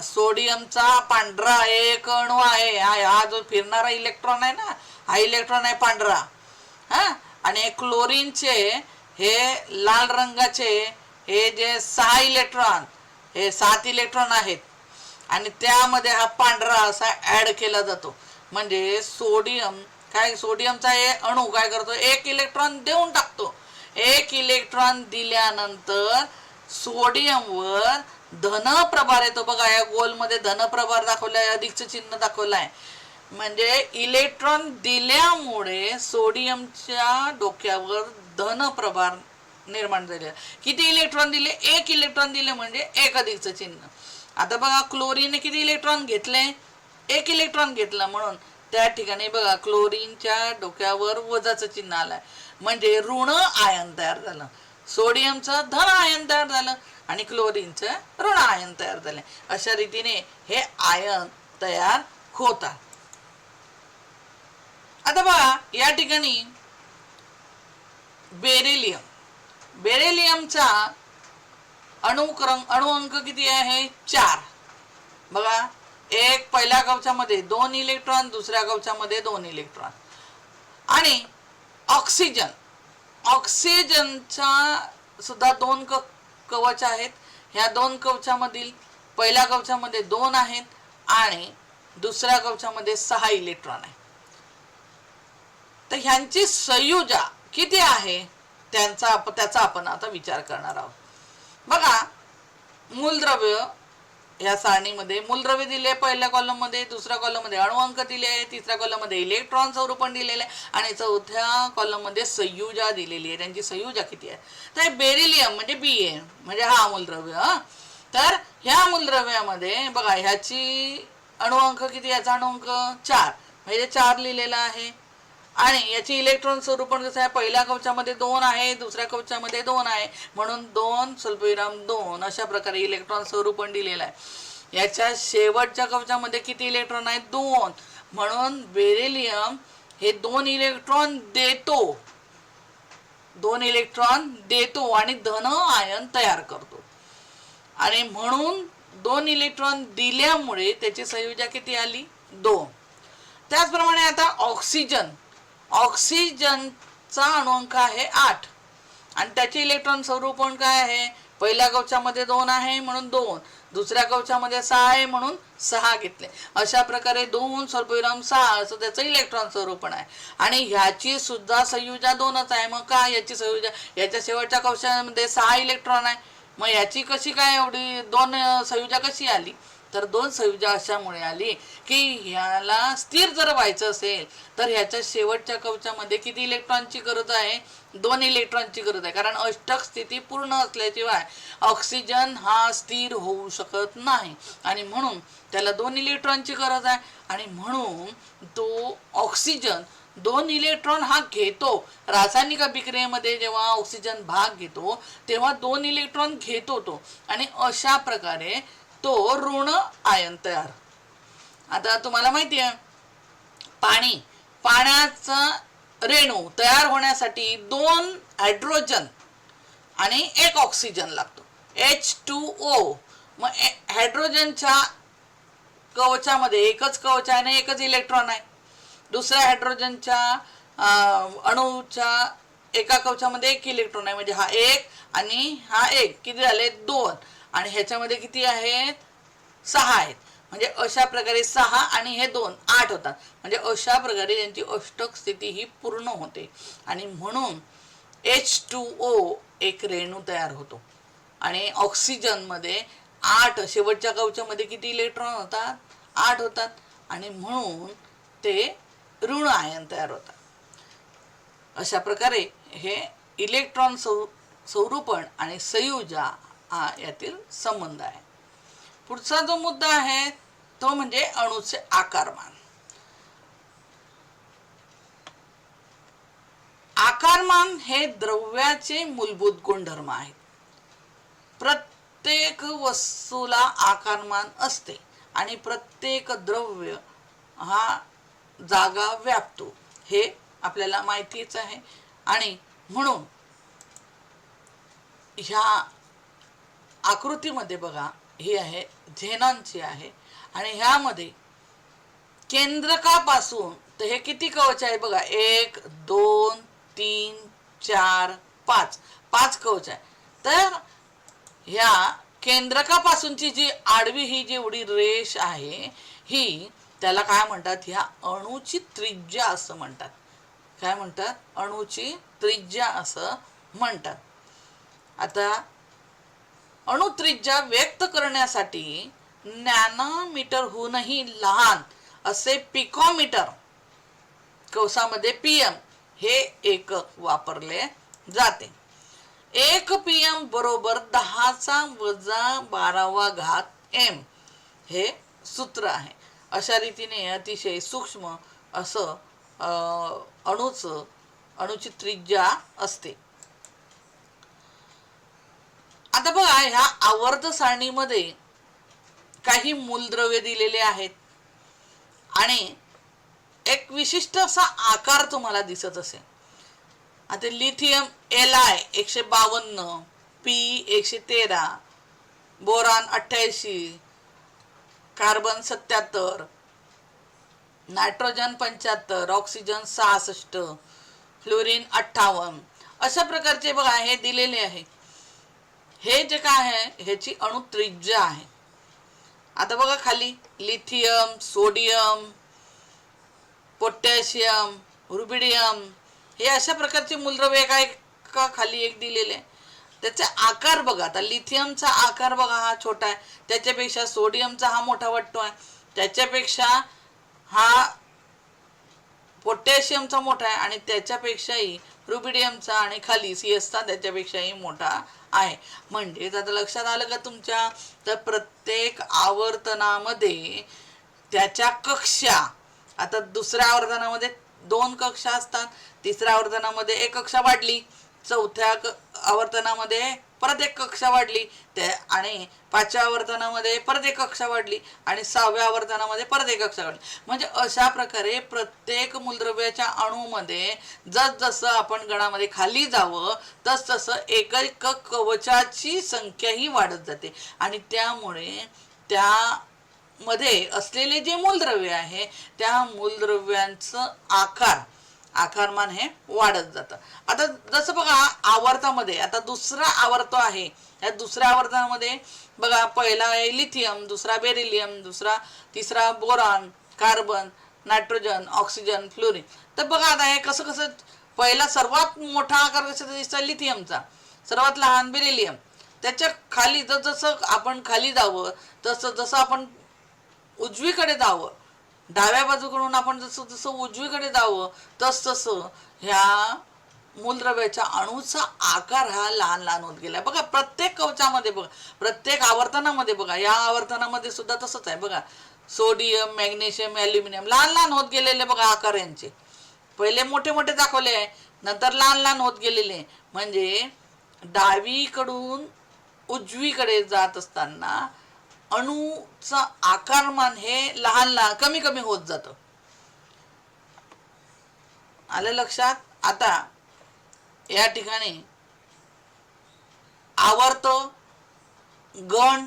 सोडियमचा पांढरा एक अणू आहे. हा जो फिरणारा इलेक्ट्रॉन आहे ना, हा इलेक्ट्रॉन आहे पांढरा. आणि क्लोरीनचे हे लाल रंगाचे हे जे 6 इलेक्ट्रॉन, हे 7 इलेक्ट्रॉन आहेत आणि त्यामध्ये हा पांढरा असा ऍड केला जातो. म्हणजे सोडियमचा हे अणू काय करतो? 1 इलेक्ट्रॉन देऊन टाकतो. 1 इलेक्ट्रॉन दिल्यानंतर सोडियमवर धन प्रभार येतो. बघा या गोलमध्ये धन प्रभार दाखवलाय, अधिकचं चिन्ह दाखवलं आहे. म्हणजे इलेक्ट्रॉन दिल्यामुळे सोडियमच्या डोक्यावर धन प्रभार निर्माण झाले. किती इलेक्ट्रॉन दिले? 1 इलेक्ट्रॉन दिले म्हणजे 1 अधिकचं चिन्ह. आता बघा क्लोरीनने किती इलेक्ट्रॉन घेतले? 1 इलेक्ट्रॉन घेतलं, म्हणून त्या ठिकाणी बघा क्लोरीनच्या डोक्यावर वजाचं चिन्ह आलंय, म्हणजे ऋण आयन तयार झालं. सोडियमचं धन आयन तयार झालं आणि क्लोरीनचं ऋण आयन तयार झाले. अशा रीतीने हे आयन तयार होतात. आता बघा या ठिकाणी बेरिलियमचा अणु अंक किती आहे? 4. बघा, एक पहिल्या कवचामध्ये 2 इलेक्ट्रॉन, दुसऱ्या कवचामध्ये 2 इलेक्ट्रॉन. आणि ऑक्सिजनचा सुद्धा 2 कवच आहेत. ह्या 2 कवचामधील पहिल्या कवचामध्ये 2 आहेत आणि दुसऱ्या कवचामध्ये 6 इलेक्ट्रॉन आहे. तर ह्यांची संयोजा किती आहे त्याचा आपण आता विचार करणार आहोत. बघा, मूलद्रव्य या सारणीमध्ये मूलद्रव्य दिले पहिल्या कॉलम मध्ये, दुसऱ्या कॉलम मध्ये अणु अंक दिले आहे, तिसऱ्या कॉलम मध्ये इलेक्ट्रॉन स्वरूपण दिलेले आहे आणि चौथ्या कॉलम मध्ये संयोजा दिलेली आहे. त्यांची संयोजा किती आहे? तर बेरिलियम म्हणजे Ba म्हणजे हा मूलद्रव्य. तर ह्या मूलद्रव्यामध्ये बघा ह्याची अणु अंक किती? याचा अणु अंक 4 म्हणजे 4 लिहिलेला आहे. आणि याची इलेक्ट्रॉन स्वरूपण कसं आहे, पहिल्या कवचामध्ये 2 आहे, दुसऱ्या कवचामध्ये 2 आहे, म्हणून 2 स्वल्पविराम 2 अशा प्रकारे इलेक्ट्रॉन स्वरूपण दिलेलं आहे. याच्या शेवटच्या कवचामध्ये किती इलेक्ट्रॉन आहेत, 2, म्हणून बेरिलियम हे 2 इलेक्ट्रॉन देतो, 2 इलेक्ट्रॉन देतो आणि धन आयन तयार करतो. आणि म्हणून 2 इलेक्ट्रॉन दिल्यामुळे त्याची संयोजक किती आली, 2. त्याचप्रमाणे आता ऑक्सिजनचा अणुअंक आहे 8 आणि त्याचे इलेक्ट्रॉन स्वरूपण काय आहे, पहिल्या कवचामध्ये 2 आहे म्हणून 2, दुसऱ्या कवचामध्ये 6 आहे म्हणून 6 घेतले. अशा प्रकारे 2 स्वल्पविराम 6 असं त्याचं इलेक्ट्रॉन स्वरूपण आहे. आणि ह्याची सुद्धा संयोजा 2च आहे. मग काय याची संयोजा, याच्या शेवटच्या कवचामध्ये 6 इलेक्ट्रॉन आहे, मग याची कशी काय एवढी 2 संयोजा कशी आली, तर 2 संयोजा अशामुळे आली की ह्याला स्थिर जर व्हायचं असेल तर ह्याच्या शेवटच्या कवचामध्ये किती इलेक्ट्रॉनची गरज आहे, 2 इलेक्ट्रॉनची गरज आहे. कारण अष्टक स्थिती पूर्ण असल्याशिवाय ऑक्सिजन हा स्थिर होऊ शकत नाही आणि म्हणून त्याला 2 इलेक्ट्रॉनची गरज आहे. आणि म्हणून तो ऑक्सिजन 2 इलेक्ट्रॉन हा घेतो. रासायनिक अभिक्रियेमध्ये जेव्हा ऑक्सिजन भाग घेतो तेव्हा 2 इलेक्ट्रॉन घेतो तो, आणि अशा प्रकारे तो ऋण आयन तयार. आता तुम्हाला माहिती आहे पाण्याचा रेणू तयार होण्यासाठी 2 हायड्रोजन आणि 1 ऑक्सिजन लागतो, H2O. मग हायड्रोजनच्या कवचामध्ये एकच कवच आहे आणि एकच इलेक्ट्रॉन आहे. दुसऱ्या हायड्रोजनच्या अणूच्या एका कवचामध्ये 1 इलेक्ट्रॉन आहे, म्हणजे हा 1 आणि हा 1 किती झाले, 2. आणि ह्याच्यामध्ये किती आहेत, 6 आहेत. म्हणजे अशा प्रकारे 6 आणि हे 2 8 होतात. म्हणजे अशा प्रकारे त्यांची अष्टक स्थिती ही पूर्ण होते आणि म्हणून H2O एक रेणू तयार होतो. आणि ऑक्सिजन मध्ये 8, शेवटच्या कवचामध्ये किती इलेक्ट्रॉन होतात, 8 होतात आणि म्हणून ते ऋण आयन तयार होतात. अशा प्रकारे हे इलेक्ट्रॉन स्वरूपण आणि संयोजा हा यातील संबंध आहे. पुढचा जो मुद्दा आहे तो म्हणजे अणूचे आकारमान. आकारमान हे द्रव्याचे मूलभूत गुणधर्म आहेत. प्रत्येक वस्तूला आकारमान असते आणि प्रत्येक द्रव्य हा जागा व्यापतो, हे आपल्याला माहितीच आहे. आणि म्हणून ह्या आकृतीमध्ये बघा, ही आहे झेनॉनची आहे आणि ह्यामध्ये केंद्रकापासून तर हे किती कवच आहे बघा, 1 2 3 4 5 5 कवच आहे. तर ह्या केंद्रकापासूनची जी आडवी ही जेवढी रेष आहे ही त्याला काय म्हणतात, ह्या अणूची त्रिज्या असं म्हणतात. काय म्हणतात, अणूची त्रिज्या असं म्हणतात. आता अणुत्रिज्या व्यक्त करण्यासाठी नॅनोमीटरहूनही लहान असे पिकोमीटर कौसामध्ये पीएम हे एकक वापरले जाते. 1 पीएम बरोबर 10⁻⁻⁻m हे सूत्र आहे. अशा रीतीने अतिशय सूक्ष्म असं अणूची त्रिज्या असते. आता बघा, ह्या आवर्त सारणीमध्ये काही मूलद्रव्य दिलेले आहेत आणि एक विशिष्ट असा आकार तुम्हाला दिसत असेल. आता lithium Li 152, P 113, boron 88, carbon 77, nitrogen 75, oxygen 66, fluorine 58 अशा प्रकारचे बघा हे दिलेले आहे. हे जे काय आहे ह्याची अणुत्रिज्या आहे. आता बघा खाली लिथियम, सोडियम, पोटॅशियम, रुबिडियम हे अशा प्रकारचे मूलद्रव्य काय का खाली एक दिलेले आहे. त्याचे आकार बघा. आता लिथियमचा आकार बघा हा छोटा आहे, त्याच्यापेक्षा सोडियमचा हा मोठा वाटतो आहे, त्याच्यापेक्षा हा पोटॅशियमचा मोठा आहे आणि त्याच्यापेक्षाही रुबिडियमचा आणि खाली सीएसचा त्याच्यापेक्षाही मोठा आहे. म्हणजे आता लक्षात आलं का तुमच्या, तर प्रत्येक आवर्तनामध्ये त्याच्या कक्षा, आता दुसऱ्या आवर्तनामध्ये 2 कक्षा असतात, तिसऱ्या आवर्तनामध्ये 1 कक्षा वाढली, चौथ्या आवर्तनामध्ये परत 1 कक्षा वाढली, आणि 5व्या आवर्तनामध्ये परत 1 कक्षा वाढली, आणि 6व्या आवर्तनामध्ये परत 1 कक्षा वाढली. म्हणजे अशा प्रकारे प्रत्येक मूलद्रव्याच्या अणूमध्ये जसजसं आपण गणामध्ये खाली जावं तसतसं एक एक कवचाची संख्या ही वाढत जाते, आणि त्यामुळे त्यामध्ये असलेले जे मूलद्रव्य आहे त्या मूलद्रव्यांचं आकारमान हे वाढत जातं. आता जसं बघा आवर्तामध्ये, आता दुसरा आवर्त आहे, या दुसऱ्या आवर्तामध्ये बघा पहिला आहे लिथियम, दुसरा बेरिलियम, तिसरा boron, carbon, nitrogen, oxygen, fluorine. तर बघा आता हे कसं कसं, पहिला सर्वात मोठा आकार कसा दिसतो लिथियमचा, सर्वात लहान बेरिलियम, त्याच्या खाली जसं आपण खाली जावं जसं आपण उजवीकडे जावं, डाव्या बाजूकडून आपण जसं जसं उजवीकडे जावं तसं ह्या मूलद्रव्याच्या अणूचा आकार हा लहान लहान होत गेला. बघा प्रत्येक कवचामध्ये, बघा प्रत्येक आवर्तनामध्ये, बघा या आवर्तनामध्ये सुद्धा तसंच आहे. बघा सोडियम, मॅग्नेशियम, ॲल्युमिनियम लहान लहान होत गेलेले बघा आकार यांचे, पहिले मोठे मोठे दाखवले आहे, नंतर लहान लहान होत गेलेले. म्हणजे डावीकडून उजवीकडे जात असताना अणूचा आकारमान हे लहान लहान कमी कमी होत जातं. आलं लक्षात? आता या ठिकाणी आवर्त गण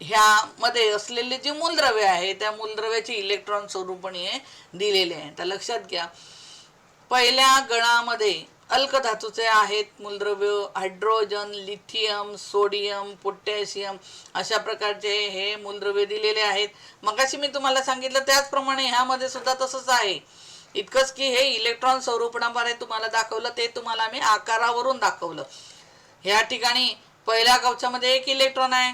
ह्यामध्ये असलेले जे मूलद्रव्य आहे त्या मूलद्रव्याचे इलेक्ट्रॉन स्वरूपणे दिलेले आहे. तर लक्षात घ्या, पहिल्या गणामध्ये अल्कधातूचे आहेत मूलद्रव्य, हायड्रोजन, लिथियम, सोडियम, पोटॅशियम अशा प्रकारचे हे मूलद्रव्य दिलेले आहेत. मगाशी मी तुम्हाला सांगितलं त्याचप्रमाणे ह्यामध्ये सुद्धा तसंच आहे. इतकंच की हे इलेक्ट्रॉन स्वरूपणाद्वारे तुम्हाला दाखवलं, ते तुम्हाला मी आकारावरून दाखवलं. ह्या ठिकाणी पहिल्या कवचामध्ये 1 इलेक्ट्रॉन आहे,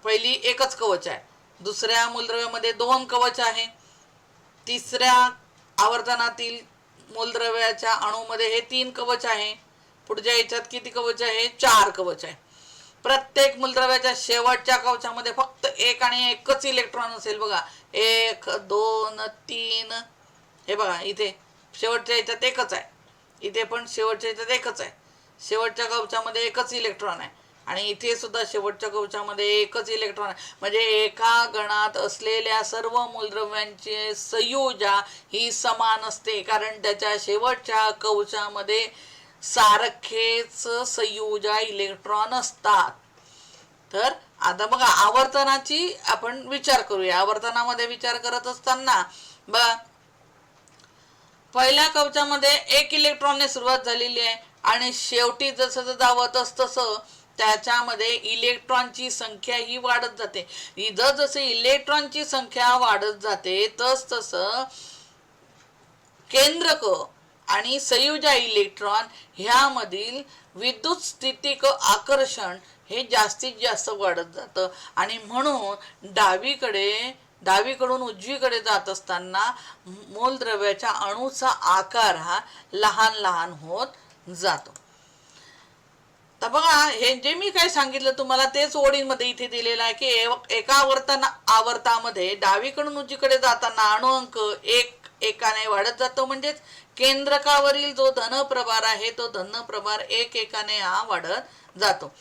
पहिली एकच कवच आहे. दुसऱ्या मूलद्रव्यामध्ये 2 कवच आहे. तिसऱ्या आवर्तनातील मूलद्रव्याच्या अणूमध्ये हे 3 कवच आहे. पुढच्या याच्यात किती कवच आहे? 4 कवच आहे. प्रत्येक मूलद्रव्याच्या शेवटच्या कवचामध्ये फक्त 1 आणि एकच इलेक्ट्रॉन असेल. बघा 1 2 3, हे बघा इथे शेवटच्या याच्यात एकच आहे, इथे पण शेवटच्या याच्यात एकच आहे. शेवटच्या कवचामध्ये एकच इलेक्ट्रॉन आहे, आणि इथे सुद्धा शेवटच्या कवचामध्ये एकच इलेक्ट्रॉन आहे. म्हणजे एका गणात असलेल्या सर्व मूलद्रव्यांची संयोजा ही समान असते, कारण त्याच्या शेवटच्या कवचामध्ये सारखेच संयोजा इलेक्ट्रॉन असतात. तर आता बघा आवर्तनाची आपण विचार करूया. आवर्तनामध्ये विचार करत असताना बघा पहिल्या कवचामध्ये 1 इलेक्ट्रॉनने सुरुवात झालेली आहे, आणि शेवटी जसं जावं तसं त्याच्यामध्ये इलेक्ट्रॉनची संख्या ही वाढत जाते. जसं इलेक्ट्रॉनची संख्या वाढत जाते तसं केंद्रक आणि संयोजा इलेक्ट्रॉन ह्यामधील विद्युत स्थितिक आकर्षण हे जास्तीत जास्त वाढत जातं, आणि म्हणून डावीकडून उजवीकडे जात असताना मूलद्रव्याच्या अणूचा आकार हा लहान लहान होत जातो. तर बघा हे जे मी काय सांगितलं तुम्हाला तेच ओळींमध्ये इथे दिलेलं आहे की एका आवर्तामध्ये डावीकडून उजवीकडे जाताना अणुअंक 1 एकाने वाढत जातो. म्हणजेच केंद्रकावरील जो धनप्रभार आहे तो धनप्रभार 1 एकाने हा वाढत जातो.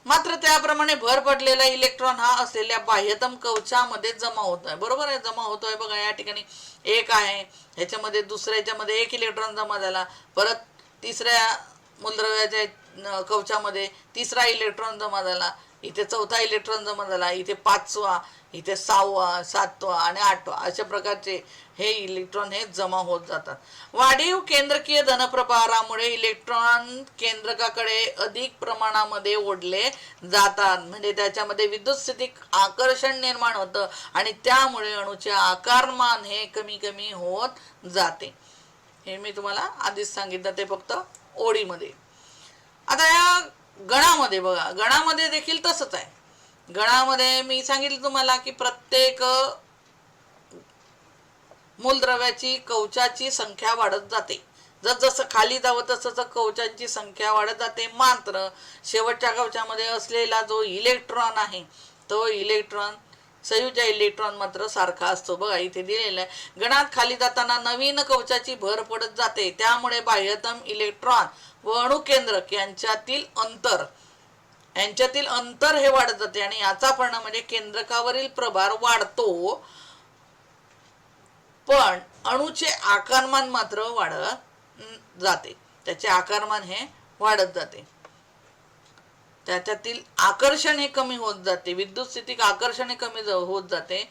मात्र त्याप्रमाणे भर पडलेला इलेक्ट्रॉन हा असलेल्या बाह्यतम कवचामध्ये जमा होत आहे. बरोबर आहे, जमा होतोय. बघा या ठिकाणी 1 आहे, ह्याच्यामध्ये दुसऱ्या ह्याच्यामध्ये 1 इलेक्ट्रॉन जमा झाला, परत तिसऱ्या मूलद्रव्याच्या कवचामध्ये 3रा इलेक्ट्रॉन जमा झाला, इथे 4था इलेक्ट्रॉन जमा झाला, इथे 5वा, इथे 6वा, 7वा आणि 8वा अशा प्रकारचे हे इलेक्ट्रॉन हे जमा होत जातात. वाढीव केंद्रकीय धनप्रभारामुळे इलेक्ट्रॉन केंद्रकाकडे अधिक प्रमाणामध्ये ओढले जातात. म्हणजे त्याच्यामध्ये विद्युत स्थितिक आकर्षण निर्माण होतं, आणि त्यामुळे अणूचे आकारमान हे कमी कमी होत जाते. हे मी तुम्हाला आधीच सांगितलं, ते फक्त ओळीमध्ये. आता या गणामध्ये बघा, गणामध्ये देखील तसंच आहे. गणामध्ये मी सांगितलं तुम्हाला की प्रत्येक मूलद्रव्याची कवचाची संख्या वाढत जाते. जसं खाली जावं तसं कवचांची संख्या वाढत जाते. मात्र शेवटच्या कवचामध्ये असलेला जो इलेक्ट्रॉन आहे तो इलेक्ट्रॉन संयुजा इलेक्ट्रॉन मात्र सारखा असतो. बघा इथे दिलेलं आहे, गणात खाली जाताना नवीन कवचाची भर पडत जाते, त्यामुळे बाह्यतम इलेक्ट्रॉन व अणुकेंद्रक यांच्यातील अंतर हे वाढत जाते आणि याचा परिणाम म्हणजे केंद्रकावरील प्रभार वाढतो, पण अणूचे आकारमान मात्र वाढत जाते. त्याचे आकारमान हे वाढत जाते, त्याच्यातील आकर्षण हे कमी होत जाते, विद्युत स्थितिक आकर्षण हे कमी होत जाते.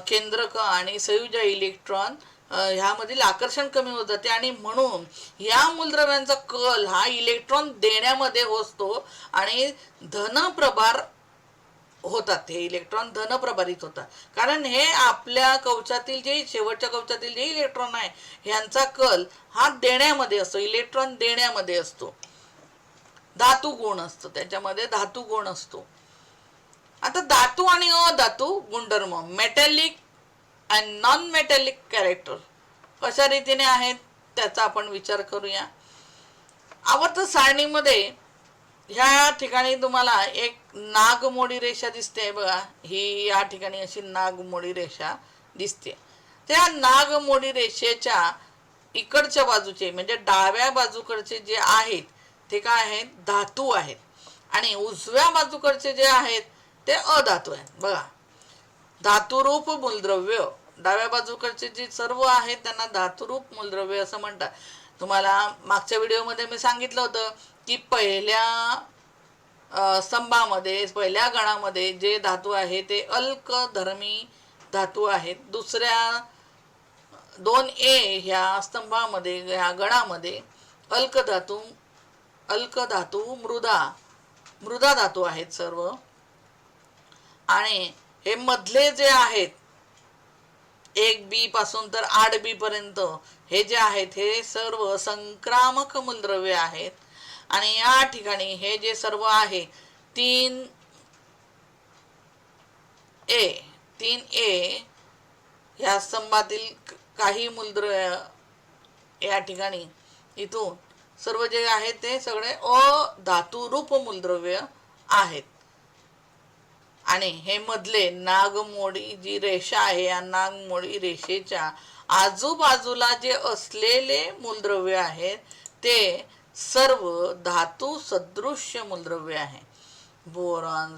केंद्रक आणि संयुजा इलेक्ट्रॉन ह्यामधील आकर्षण कमी होत जाते आणि म्हणून या मूलद्रव्यांचा कल हा इलेक्ट्रॉन देण्यामध्ये असतो आणि धनप्रभार होतात. हे इलेक्ट्रॉन धनप्रभारित होतात, कारण हे आपल्या कवचातील जे शेवटच्या कवचातील जे इलेक्ट्रॉन आहे ह्यांचा कल हा देण्यामध्ये असतो, इलेक्ट्रॉन देण्यामध्ये असतो. धातू गुण असतो, त्याच्यामध्ये धातू गुण असतो. आता धातू आणि अधातू गुणधर्म, metallic and non metallic character कशा रीतीने आहेत त्याचा आपण विचार करूया. आवर्त सारणीमध्ये ह्या ठिकाणी तुम्हाला एक नागमोडी रेषा दिसते बघा, ही या ठिकाणी अशी नागमोडी रेषा दिसते. त्या नागमोडी रेषेच्या इकडच्या बाजूचे म्हणजे डाव्या बाजूकडचे जे आहेत ते काय आहेत, धातू आहेत, आणि उजव्या बाजूकडचे जे आहेत ते अधातू आहेत. बघा, धातुरूप मूलद्रव्य, डाव्या बाजूकडचे जे सर्व आहेत त्यांना धातुरूप मूलद्रव्य असं म्हणतात. तुम्हाला मागच्या व्हिडिओमध्ये मी सांगितलं होतं की पहिल्या स्तंभामध्ये, पहिल्या गणामध्ये जे धातू आहे ते अल्कधर्मी धातू आहेत. दुसऱ्या 2A ह्या स्तंभामध्ये, ह्या गणामध्ये अल्कधातू मृदा धातू आहेत सर्व, आणि हे मधले जे आहेत 1B पासून तर 8B पर्यंत हे जे आहेत हे सर्व संक्रामक मूलद्रव्य आहेत. आणि या ठिकाणी हे जे सर्व आहे 3A ह्या स्तंभातील काही मूलद्रव्य या ठिकाणी इथून सर्व जे आहे ते सगळे अधातुरूप मूलद्रव्य आहेत. आणि हे मधले नागमोडी जी रेषा आहे या नागमोडी रेषेच्या आजूबाजूला जे असलेले मूलद्रव्य आहेत ते सर्व धातू सदृश्य मूलद्रव्य आहे. बोरॉन,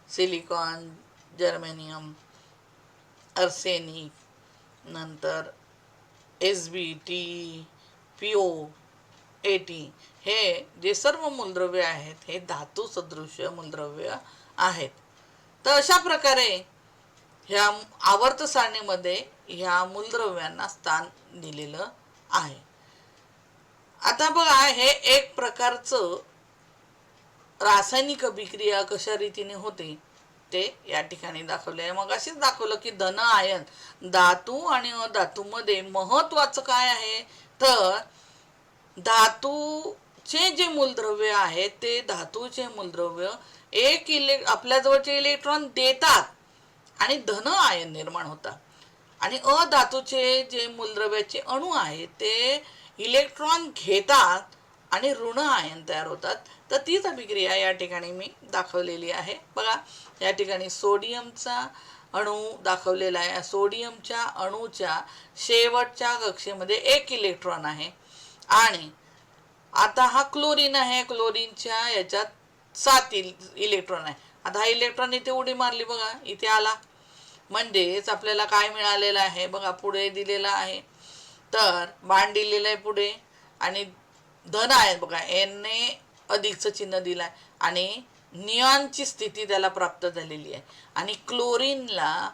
सिलिकॉन, जर्मेनियम, आर्सेनिक, नंतर SbT, PO80 हे जे सर्व मूलद्रव्य आहेत हे धातू सदृश्य मूलद्रव्य आहेत. तर अशा प्रकारे ह्या आवर्त सारणीमध्ये ह्या मूलद्रव्यांना स्थान दिलेलं आहे. आता बघा, हे एक प्रकारचं रासायनिक अभिक्रिया कशा रीतीने होते ते या ठिकाणी दाखवले आहे. मग असेच दाखवलं की धन आयन धातू आणि अधातूमध्ये महत्वाचं काय आहे, तर धातूचे जे मूलद्रव्य आहे ते धातूचे मूलद्रव्य आपल्याजवळचे इलेक्ट्रॉन देतात आणि धन आयन निर्माण होतात, आणि अधातूचे जे मूलद्रव्याचे अणू आहेत ते इलेक्ट्रॉन घेतात आणि ऋण आयन तयार होतात. तर तीच अभिक्रिया या ठिकाणी मी दाखवलेली आहे. बघा, या ठिकाणी सोडियमचा अणू दाखवलेला आहे. सोडियमच्या अणूच्या शेवटच्या कक्षेमध्ये 1 इलेक्ट्रॉन आहे, आणि आता हा क्लोरीन आहे, क्लोरीनच्या याच्यात 7 इलेक्ट्रॉन आहे. आता हा इलेक्ट्रॉन इथे उडी मारली बघा, इथे आला, म्हणजेच आपल्याला काय मिळालेलं आहे बघा, पुढे दिलेला आहे तर बाण दिलेलं आहे पुढे, आणि धन आहे बघा, Na अधिकचं चिन्ह दिलं आहे आणि निऑनची स्थिती त्याला प्राप्त झालेली आहे, आणि क्लोरीनला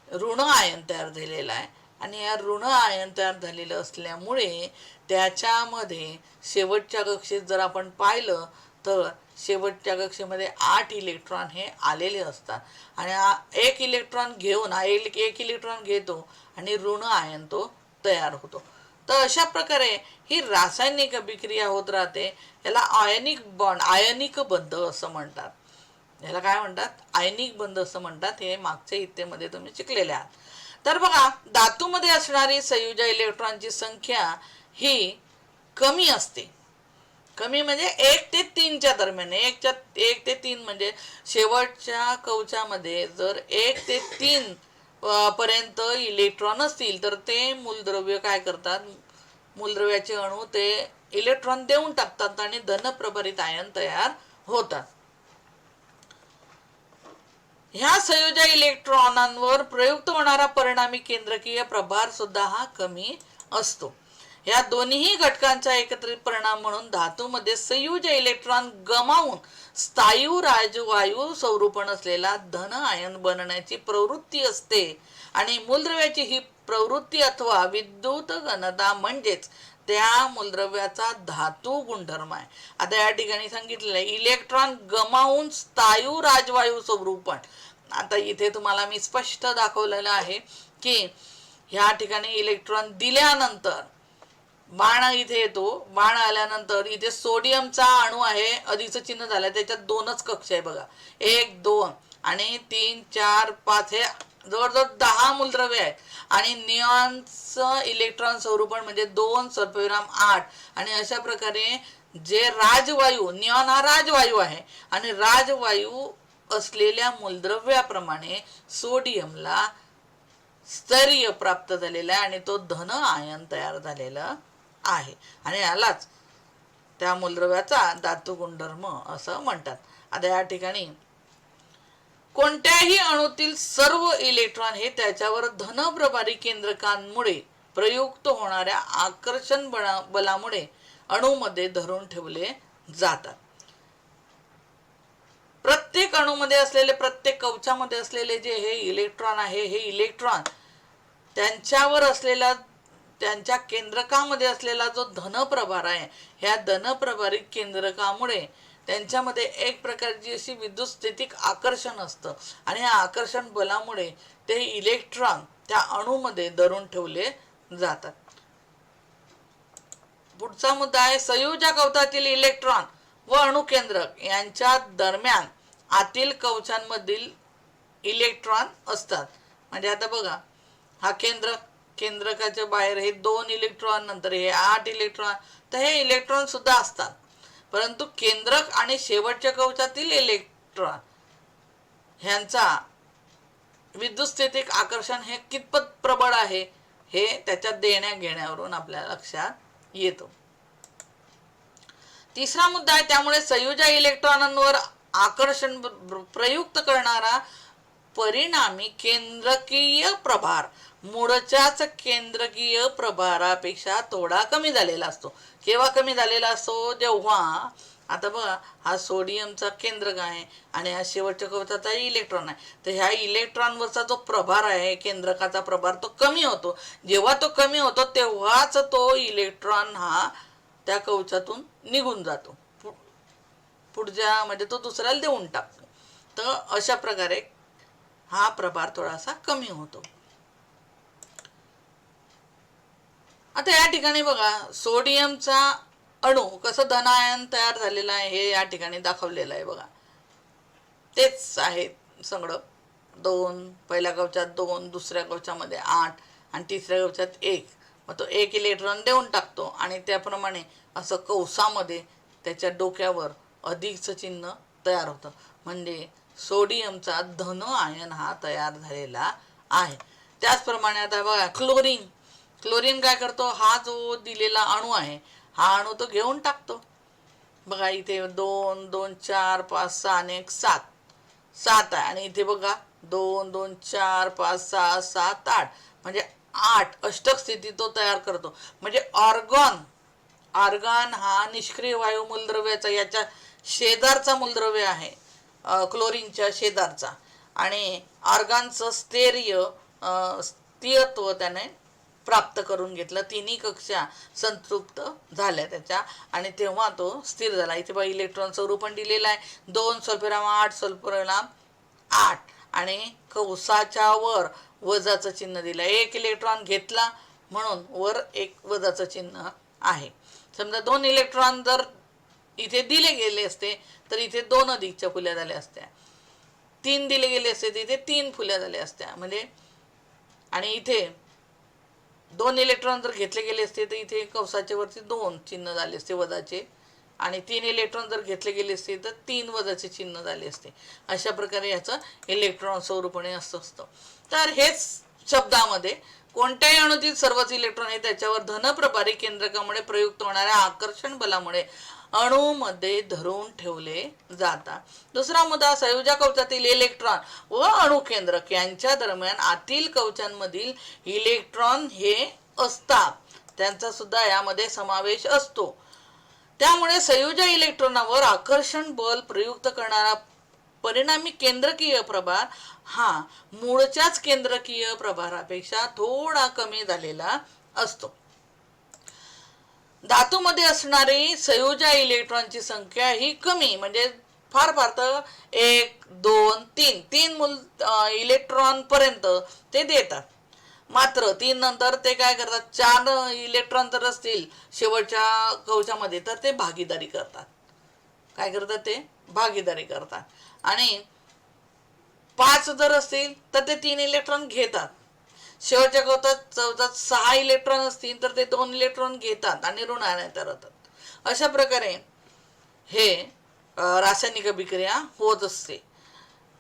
ऋण आयन तयार झालेलं आहे. आणि या ऋण आयन तयार झालेलं असल्यामुळे त्याच्यामध्ये शेवटच्या कक्षेत जर आपण पाहिलं तर शेवटच्या कक्षेमध्ये 8 इलेक्ट्रॉन हे आलेले असतात, आणि 1 इलेक्ट्रॉन घेऊन हा 1 इलेक्ट्रॉन घेतो आणि ऋण आयन तो तयार होतो. तर अशा प्रकारे ही रासायनिक अभिक्रिया होत राहते. याला आयनिक बंध असं म्हणतात. याला काय म्हणतात, आयनिक बंध असं म्हणतात. हे मागच्या इत्तेमध्ये तुम्ही शिकलेले आहात. तर बघा, धातूमध्ये असणारी संयुजा इलेक्ट्रॉनची संख्या ही कमी असते. कमी म्हणजे 1 ते 3च्या दरम्यान. 1 ते 3 म्हणजे शेवटच्या कवचामध्ये जर 1 ते 3 पर्यंत इलेक्ट्रॉन असतील तर ते मूलद्रव्य काय करतात, मूलद्रव्याचे अणू ते इलेक्ट्रॉन देऊन टाकतात आणि धनप्रभारित आयन तयार होतात. ह्या संयोजक इलेक्ट्रॉनांवर प्रयुक्त होणारा परिणामी केंद्रकीय प्रभार सुद्धा हा कमी असतो. या दोन्ही घटकांचा एकत्रित परिणाम म्हणून धातूमध्ये संयोजक इलेक्ट्रॉन गमावून स्थायू राजवायू स्वरूपण असलेला धन आयन बनण्याची प्रवृत्ती असते आणि मूलद्रव्याची ही प्रवृत्ती अथवा विद्युत घनता म्हणजेच त्या मूलद्रव्याचा धातू गुणधर्म आहे. आता या ठिकाणी सांगितलेलं आहे इलेक्ट्रॉन गमावून स्थायू राजवायू स्वरूपण. आता इथे तुम्हाला मी स्पष्ट दाखवलेलं आहे की ह्या ठिकाणी इलेक्ट्रॉन दिल्यानंतर बाण इथे येतो, बाण आल्यानंतर इथे सोडियमचा अणू आहे, अधिकचं चिन्ह झालं, त्याच्यात 2च कक्ष आहे बघा, 1 2 आणि 3 4 5 हे जवळजवळ 10 मूलद्रव्य आहेत आणि निऑनचं इलेक्ट्रॉन स्वरूपण म्हणजे 2 स्वल्पविराम 8 आणि अशा प्रकारे जे राजवायू, निऑन हा राजवायू आहे आणि राजवायू असलेल्या मूलद्रव्याप्रमाणे सोडियमला स्तरीय प्राप्त झालेला आहे आणि तो धन आयन तयार झालेला आहे आणि यालाच त्या मूलद्रव्याचा धातू गुणधर्म असं म्हणतात. आता या ठिकाणी कोणत्याही अणूतील सर्व इलेक्ट्रॉन हे त्याच्यावर धनप्रभारी केंद्रकांमुळे प्रयुक्त होणाऱ्या आकर्षण बलामुळे अणूमध्ये धरून ठेवले जातात. प्रत्येक अणूमध्ये असलेले, प्रत्येक कवचामध्ये असलेले जे हे इलेक्ट्रॉन आहे, हे इलेक्ट्रॉन त्यांच्यावर असलेला, त्यांच्या केंद्रकामध्ये असलेला जो धनप्रभार आहे, ह्या धनप्रभारित केंद्रकामुळे त्यांच्यामध्ये एक प्रकारची अशी विद्युतस्थितिक आकर्षण असतं आणि या आकर्षण बलामुळे ते इलेक्ट्रॉन त्या अणूमध्ये धरून ठेवले जातात. पुढचा मुद्दा आहे संयोजक कवचातील इलेक्ट्रॉन व अणुकेंद्रक यांच्या दरम्यान आतील कवचांमधील इलेक्ट्रॉन असतात. म्हणजे आता बघा, हा केंद्रकाच्या बाहेर हे 2 इलेक्ट्रॉन, नंतर हे 8 इलेक्ट्रॉन, तर हे इलेक्ट्रॉन सुद्धा असतात. परंतु केंद्रक आणि शेवटच्या कवचातील इलेक्ट्रॉन ह्यांचा विद्युतस्थितिक आकर्षण हे कितपत प्रबळ आहे हे त्याच्या देण्या घेण्यावरून आपल्या लक्षात येतो. तिसरा मुद्दा आहे त्यामुळे संयोजक इलेक्ट्रॉनांवर आकर्षण प्रयुक्त करणारा परिणामी केंद्रकीय प्रभार मूळच्याच केंद्रकीय प्रभारापेक्षा थोडा कमी झालेला असतो. केव्हा कमी झालेला असतो, जेव्हा आता बघा हा सोडियमचा केंद्रक आहे आणि हा शेवटच्या कवचाचा इलेक्ट्रॉन आहे, तर ह्या इलेक्ट्रॉनवरचा जो प्रभार आहे, केंद्रकाचा प्रभार, तो कमी होतो. जेव्हा तो कमी होतो तेव्हाच तो इलेक्ट्रॉन हा त्या कवचातून निघून जातो, पुढच्या म्हणजे तो दुसऱ्याला देऊन टाकतो. तर अशा प्रकारे हा प्रभार थोडासा कमी होतो. आता या ठिकाणी बघा सोडियमचा अणू कसं धनायन तयार झालेला आहे हे या ठिकाणी दाखवलेलं आहे बघा. तेच आहे सगळं. 2 पहिल्या कवचात 2, दुसऱ्या कवचामध्ये 8 आणि तिसऱ्या कवचात 1. मग तो 1 इलेक्ट्रॉन देऊन टाकतो आणि त्याप्रमाणे असं कवसामध्ये त्याच्या डोक्यावर अधिकचं चिन्ह तयार होतं, म्हणजे सोडियमचा धन आयन हा तयार झालेला आहे. त्याचप्रमाणे आता बघा क्लोरीन काय करतो, हा जो दिलेला अणू आहे हा अणू तो घेऊन टाकतो. बघा इथे 2 2 4 5 6 आणि 1 7 आहे आणि इथे बघा 2 2 4 5 6 7 8 म्हणजे 8 अष्टक स्थिती तो तयार करतो. म्हणजे आर्गॉन हा निष्क्रिय वायू मूलद्रव्याचा याच्या शेजारचा मूलद्रव्य आहे, क्लोरीनच्या शेजारचा, आणि आर्गॉनचं स्थिरत्व त्याने प्राप्त करून घेतलं. तिन्ही कक्षा संतृप्त झाल्या त्याच्या आणि तेव्हा तो स्थिर झाला. इथे बघा इलेक्ट्रॉन स्वरूपण दिलेलं आहे, 2 स्वल्पविराम 8 स्वल्पविराम 8 आणि कवसाच्या वर वजाचं चिन्ह दिलं. 1 इलेक्ट्रॉन घेतला म्हणून वर 1 वजाचं चिन्ह आहे. समजा 2 इलेक्ट्रॉन जर इथे दिले गेले असते तर इथे 2 अधिकच्या फुल्या झाल्या असत्या. 3 दिले गेले असते तर इथे 3 फुल्या झाल्या असत्या. म्हणजे आणि इथे 2 इलेक्ट्रॉन जर घेतले गेले असते तर इथे कवसाच्या वरती 2 चिन्ह झाले असते वजाचे आणि 3 इलेक्ट्रॉन जर घेतले गेले असते तर 3 वजाचे चिन्ह झाले असते. अशा प्रकारे याचं इलेक्ट्रॉन स्वरूपणे असतं. तर हेच शब्दामध्ये कोणत्याही अणूतील सर्वच इलेक्ट्रॉन हे त्याच्यावर धनप्रभारी केंद्रकामुळे प्रयुक्त होणाऱ्या आकर्षण बलामुळे अणूमध्ये धरून ठेवले जातात. दुसरा मुद्दा, संयोजक कवचातील इलेक्ट्रॉन व अणुकेंद्रक यांच्या दरम्यान आतील कवचांमधील इलेक्ट्रॉन हे असतात, त्यांचा सुद्धा यामध्ये समावेश असतो. त्यामुळे संयोजक इलेक्ट्रॉनावर आकर्षण बल प्रयुक्त करणारा परिणामी केंद्रकीय प्रभार हा मूळच्याच केंद्रकीय प्रभारापेक्षा थोडा कमी झालेला असतो. धातूमध्ये असणारी संयोजक इलेक्ट्रॉनची संख्या ही कमी, म्हणजे फार फार तर 1, 2, 3 इलेक्ट्रॉन पर्यंत ते देतात. मात्र 3 नंतर ते काय करतात, 4 इलेक्ट्रॉन जर असतील शेवटच्या कवचामध्ये तर ते भागीदारी करतात. काय करतात, ते भागीदारी करतात. आणि 5 जर असतील तर ते 3 इलेक्ट्रॉन घेतात. शेवटच्या कवचात 6 इलेक्ट्रॉन असतील तर ते 2 इलेक्ट्रॉन घेतात आणि ऋण आयनांतर होतात. अशा प्रकारे हे रासायनिक अभिक्रिया होत असते.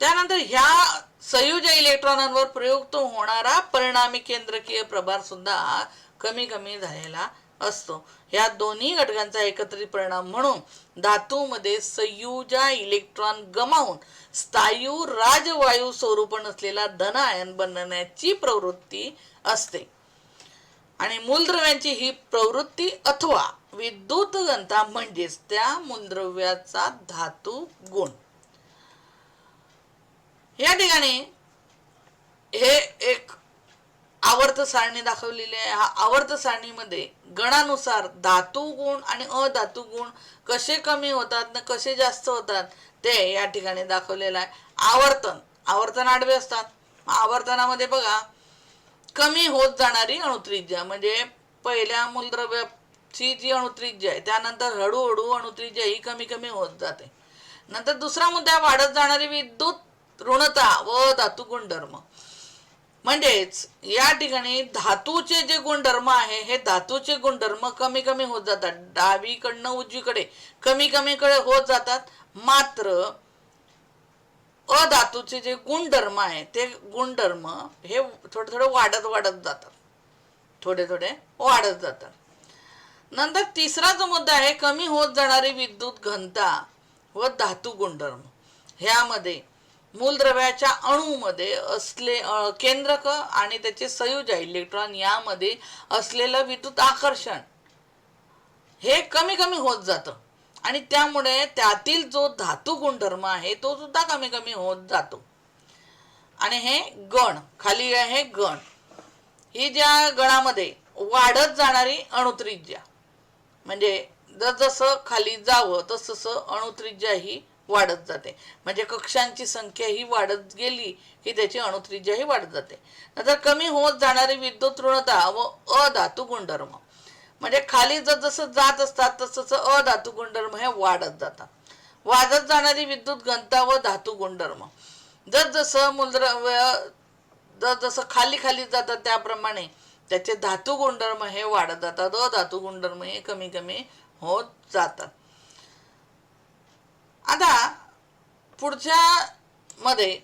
त्यानंतर ह्या संयोजक इलेक्ट्रॉनांवर प्रयुक्त होणारा परिणामी केंद्रकीय प्रभार सुद्धा कमी कमी झालेला असतो. या दोन्ही घटकांचा एकत्रित परिणाम म्हणून धातूमध्ये संयोजक इलेक्ट्रॉन गमावून स्थायू राजवायू स्वरूप नसलेला धन आयन बनण्याची प्रवृत्ती असते. आणि मूलद्रव्यांची ही प्रवृत्ती अथवा विद्युत घनता म्हणजेच त्या मूलद्रव्याचा धातू गुण. या ठिकाणी हे एक आवर्त सारणी दाखवलेली आहे. हा आवर्त सारणीमध्ये गणानुसार धातू गुण आणि अधातू गुण कसे कमी होतात ना कसे जास्त होतात ते या ठिकाणी दाखवलेलं आहे. आवर्तन आडवे असतात. आवर्तनामध्ये बघा, कमी होत जाणारी अणुत्रिज्या म्हणजे पहिल्या मूलद्रव्याची जी अणुत्रिज्या आहे त्यानंतर हळूहळू अणुत्रिज्या ही कमी कमी होत जाते. नंतर दुसरा मुद्दा, वाढत जाणारी विद्युत ऋणता व धातू गुणधर्म. म्हणजेच या ठिकाणी धातूचे जे गुणधर्म आहे हे धातूचे गुणधर्म कमी कमी होत जातात. डावीकडनं उजवीकडे कमी कमी कडे होत जातात. मात्र अधातूचे जे गुणधर्म आहे ते गुणधर्म हे थोडे थोडे वाढत जातात. थोडे थोडे वाढत जातात. नंतर तिसरा जो मुद्दा आहे, कमी होत जाणारी विद्युत घनता व धातू गुणधर्म. ह्यामध्ये मूलद्रव्याच्या अणूमध्ये असले केंद्रक आणि त्याचे संयोजक इलेक्ट्रॉन यामध्ये असलेलं विद्युत आकर्षण हे कमी कमी होत जातं आणि त्यामुळे त्यातील जो धातू गुणधर्म आहे तो सुद्धा कमी कमी होत जातो. आणि हे गण खाली आहे गण, ही ज्या गणामध्ये वाढत जाणारी अणुत्रिज्या म्हणजे जसं खाली जावं तसं अणुत्रिज्या ही वाढत जाते. म्हणजे कक्षांची संख्या ही वाढत गेली की त्याची अणुत्रिज्या ही वाढत जाते. नंतर कमी होत जाणारी विद्युत ऋणता व अधातू गुणधर्म म्हणजे खाली जसं जात असतात तसं अधातू गुणधर्म हे वाढत जातात. वाढत जाणारी विद्युत घनता व धातू गुणधर्म जसं मूलद्रव्य जसं खाली खाली जातात त्याप्रमाणे त्याचे धातू गुणधर्म हे वाढत जातात. अधातू गुणधर्म हे कमी कमी होत जातात. आता पुढच्या मध्ये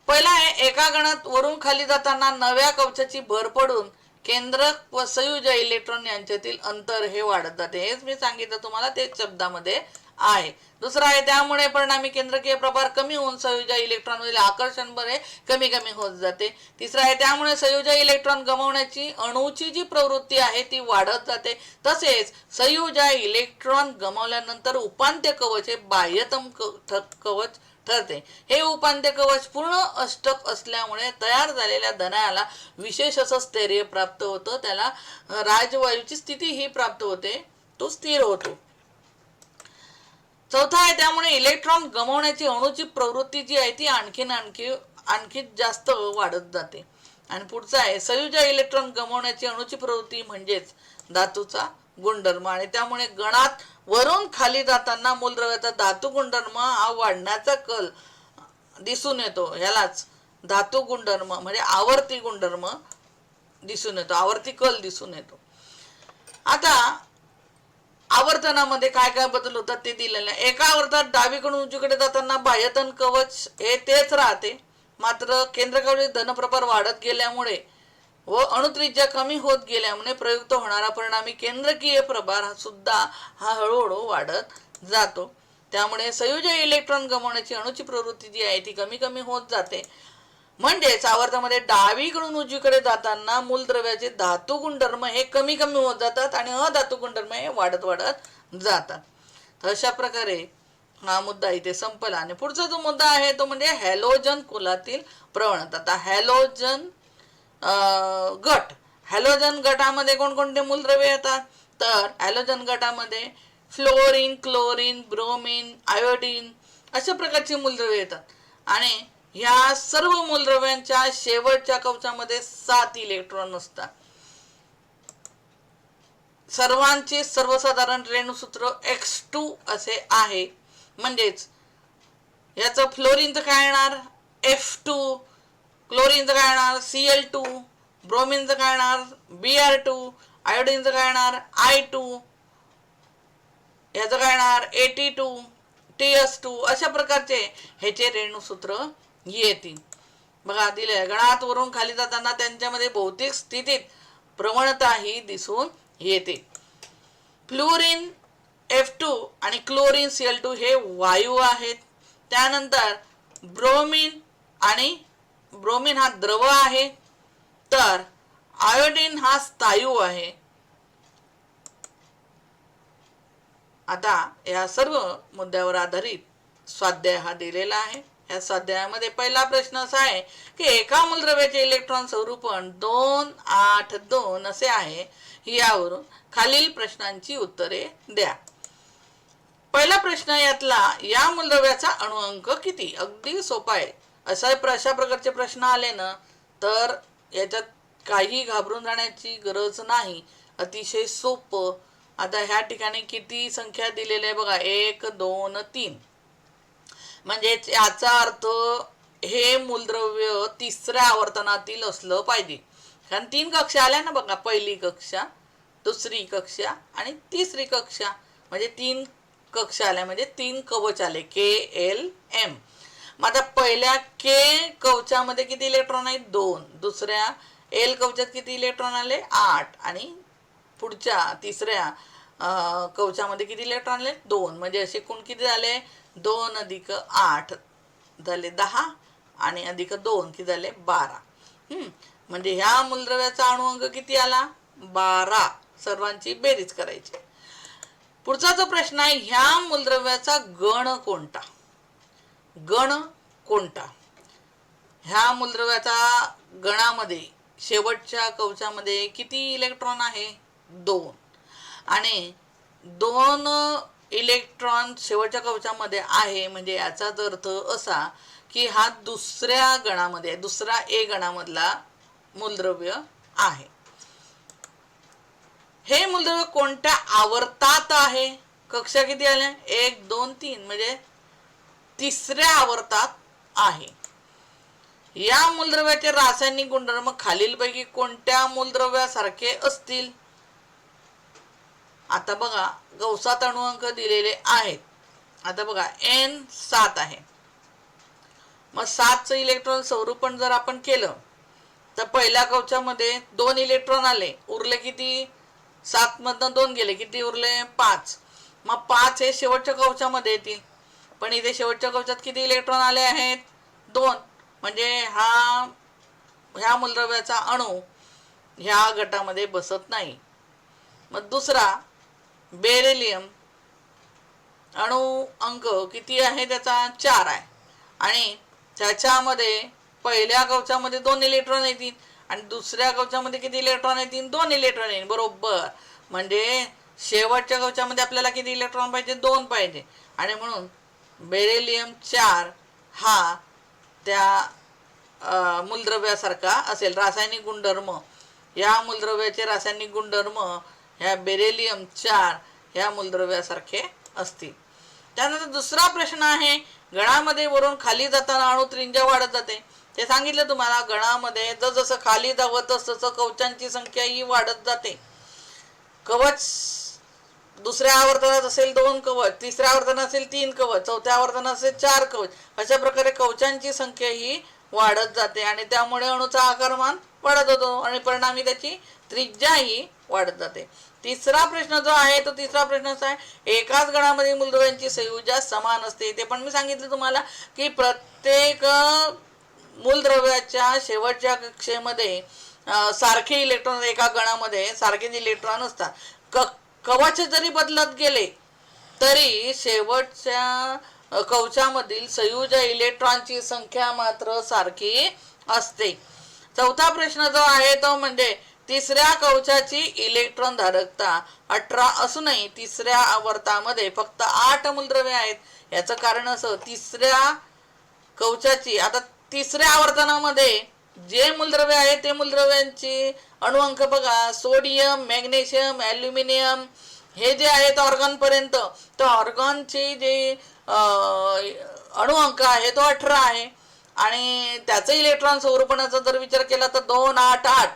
पहिला आहे, एका गणात वरून खाली जाताना नव्या कवचाची भर पडून केंद्रक व संयोजक इलेक्ट्रॉन यांच्यातील अंतर हे वाढत जाते. हेच मी सांगितलं तुम्हाला, ते शब्दामध्ये आहे. दुसरा आहे, त्यामुळे परिणामी केंद्रकीय प्रभार कमी होऊन संयोजक इलेक्ट्रॉन मधील आकर्षण बल हे कमी कमी होत जाते. तिसरा आहे, त्यामुळे संयोजक इलेक्ट्रॉन गमावण्याची अणूची जी प्रवृत्ती आहे ती वाढत जाते. तसेच संयोजक इलेक्ट्रॉन गमावल्यानंतर उपांत्य कवच हे बाह्यतम कवच ठरते. हे उपांत्य कवच पूर्ण अष्टक असल्यामुळे तयार झालेल्या धनाला विशेष असं स्थैर्य प्राप्त होतं. त्याला राजवायूची स्थिती ही प्राप्त होते, तो स्थिर होतो. चौथा आहे, त्यामुळे इलेक्ट्रॉन गमावण्याची अणूची प्रवृत्ती जी आहे ती आणखी जास्त वाढत जाते. आणि पुढचा आहे, संयोजक इलेक्ट्रॉन गमावण्याची अणूची प्रवृत्ती म्हणजेच धातूचा गुणधर्म. आणि त्यामुळे गणात वरून खाली जाताना मूलद्रव्याचा धातू गुणधर्म हा वाढण्याचा कल दिसून येतो. ह्यालाच धातू गुणधर्म म्हणजे आवर्ती गुणधर्म दिसून येतो, आवर्ती कल दिसून येतो. आता आवर्तनामध्ये काय काय बदल होतात ते दिलेलं आहे. एका आवर्तात डावीकडून उजवीकडे जाताना बाह्यतन कवच हे तेच राहते, मात्र केंद्र कवच धनप्रभार वाढत गेल्यामुळे व अणुत्रिज्या कमी होत गेल्यामुळे प्रयुक्त होणारा परिणामी केंद्रकीय प्रभार सुद्धा हा हळूहळू वाढत जातो. त्यामुळे संयोजक इलेक्ट्रॉन गमावण्याची अणूची प्रवृत्ती जी आहे ती कमी कमी होत जाते. म्हणजेच आवर्तामध्ये डावीकडून उजवीकडे जाताना मूलद्रव्याचे धातू गुणधर्म हे कमी कमी होत जातात आणि अधातू गुणधर्म हे वाढत वाढत जातात. तर अशा प्रकारे हा मुद्दा इथे संपला. आणि पुढचा जो मुद्दा आहे तो म्हणजे हॅलोजन कुलातील प्रवणता. आता हॅलोजन गट, हॅलोजन गटामध्ये कोणकोणते मूलद्रव्ये येतात, तर हॅलोजन गटामध्ये फ्लोरीन, क्लोरीन, ब्रोमीन, आयोडीन अशा प्रकारची मूलद्रव्ये येतात. आणि ह्या सर्व मूलद्रव्यांच्या शेवटच्या कवचामध्ये 7 इलेक्ट्रॉन असतात. सर्वांचे सर्वसाधारण रेणुसूत्र X2 असे आहे. म्हणजेच याचं फ्लोरीनचं काय येणार F2, क्लोरीनचं काय येणार Cl2, ब्रोमीनचं काय येणार Br2, आयोडीनचं काय येणार I2, याचं काय येणार At2, TS2 अशा प्रकारचे ह्याचे रेणुसूत्र येतील. बघा दिले गणात वरून खाली जाताना त्यांच्यामध्ये भौतिक स्थितीत प्रवणता ही दिसून येते. फ्लोरीन F2 आणि क्लोरीन Cl2 हे वायू आहेत. त्यानंतर ब्रोमीन हा द्रव आहे, तर आयोडीन हा स्थायू आहे. आता या सर्व मुद्द्यावर आधारित स्वाध्याय हा दिलेला आहे. या स्वाध्यायामध्ये पहिला प्रश्न असा आहे की एका मूलद्रव्याचे इलेक्ट्रॉन स्वरूपण 2, 8, 2 असे आहे. यावरून खालील प्रश्नांची उत्तरे द्या. पहिला प्रश्न यातला या मूलद्रव्याचा अणुअंक किती? अगदी सोपा आहे. अशा प्रकारचे प्रश्न आले ना तर याच्यात काही घाबरून जाण्याची गरज नाही, अतिशय सोपं. आता ह्या ठिकाणी किती संख्या दिलेली आहे बघा 1, 2, 3. म्हणजे याचा अर्थ हे मूलद्रव्य तिसऱ्या आवर्तनातील असलं पाहिजे. कारण 3 कक्षा आल्या ना बघा, पहिली कक्षा, दुसरी कक्षा आणि तिसरी कक्षा. म्हणजे 3 कक्षा आल्या म्हणजे 3 कवच आले KLM. मग आता पहिल्या K कवचामध्ये किती इलेक्ट्रॉन आहेत 2, दुसऱ्या L कवचात किती इलेक्ट्रॉन आले 8 आणि पुढच्या तिसऱ्या कवचामध्ये किती इलेक्ट्रॉन आले 2. म्हणजे असे कोण किती झाले 2 + 8 झाले 10 आणि +2 किती झाले 12. म्हणजे ह्या मूलद्रव्याचा अणुअंक किती आला 12. सर्वांची बेरीज करायची. पुढचा जो प्रश्न आहे ह्या मूलद्रव्याचा गण कोणता? गण कोणता? ह्या मूलद्रव्याचा गणामध्ये शेवटच्या कवचामध्ये किती इलेक्ट्रॉन आहे 2. आणि 2 इलेक्ट्रॉन शेवटच्या कवचामध्ये आहे. म्हणजे याचाच अर्थ असा की हा दुसऱ्या गणामध्ये, दुसरा A गणामधला मूलद्रव्य आहे. हे मूलद्रव्य कोणत्या आवर्तात आहे? कक्षा किती आल्या 1, 2, 3 म्हणजे तिसऱ्या आवर्तात आहे. या मूलद्रव्याचे रासायनिक गुणधर्म खालीलपैकी कोणत्या मूलद्रव्यासारखे असतील? आता बघा गौसात अणुअंक दिलेले आहेत. आता बघा N 7 आहे. मग 7चं इलेक्ट्रॉन स्वरूपण जर आपण केलं तर पहिल्या कवचामध्ये 2 इलेक्ट्रॉन आले, उरले किती 7 मधनं 2 गेले, किती उरले 5. मग 5 हे शेवटच्या कवचामध्ये येतील. पण इथे शेवटच्या कवचात किती इलेक्ट्रॉन आले आहेत 2. म्हणजे ह्या मूलद्रव्याचा अणू ह्या गटामध्ये बसत नाही. मग दुसरा बेरिलियम अणू अंक किती आहे त्याचा 4 आहे. आणि त्याच्यामध्ये पहिल्या कवचामध्ये 2 इलेक्ट्रॉन येतील आणि दुसऱ्या कवचामध्ये किती इलेक्ट्रॉन येतील 2 इलेक्ट्रॉन येईल बरोबर. म्हणजे शेवटच्या कवचामध्ये आपल्याला किती इलेक्ट्रॉन पाहिजे 2 पाहिजे. आणि म्हणून बेरिलियम 4 हा त्या मूलद्रव्यासारखा असेल. रासायनिक गुणधर्म, या मूलद्रव्याचे रासायनिक गुणधर्म ह्या बेरिलियम 4 ह्या मूलद्रव्यासारखे असतील. त्यानंतर दुसरा प्रश्न आहे गणामध्ये वरून खाली जाताना अणु त्रिज्या वाढत जाते. ते सांगितलं तुम्हाला, गणामध्ये जसं खाली जावत तसं कवचांची संख्या ही वाढत जाते. कवच दुसऱ्या आवर्तनात असेल 2 कवच, तिसऱ्या आवर्तनात असेल 3 कवच, चौथ्या आवर्तनात असेल 4 कवच. अशा प्रकारे कवचांची संख्या ही वाढत जाते आणि त्यामुळे अणूचा आकारमान वाढत होतो आणि परिणामी त्याची त्रिज्या ही वाढत जाते. तिसरा प्रश्न जो आहे तो तिसरा प्रश्न असा आहे, एकाच गणामध्ये मूलद्रव्यांची संयुजा समान असते. ते पण मी सांगितलं तुम्हाला की प्रत्येक मूलद्रव्याच्या शेवटच्या कक्षेमध्ये सारखे इलेक्ट्रॉन, एका गणामध्ये सारखेच इलेक्ट्रॉन असतात. कवच जरी बदलत गेले तरी शेवटच्या कवचामधील संयुज इलेक्ट्रॉनची संख्या मात्र सारखी असते. चौथा प्रश्न जो आहे तो म्हणजे तिसऱ्या कवचाची इलेक्ट्रॉन धारकता 18 असूनही तिसऱ्या आवर्तामध्ये फक्त 8 मूलद्रव्ये आहेत. याचं कारण असं, तिसऱ्या कवचाची, आता तिसऱ्या आवर्तनामध्ये जे मूलद्रव्य आहे ते मूलद्रव्यांची अणुअंक बघा, सोडियम, मॅग्नेशियम, ॲल्युमिनियम हे जे आहेत ऑर्गॉन पर्यंत, तर ऑर्गॉनचे जे अणुअंक आहे तो 18 आहे आणि त्याचं इलेक्ट्रॉन स्वरूपणाचा जर विचार केला तर 2, 8, 8,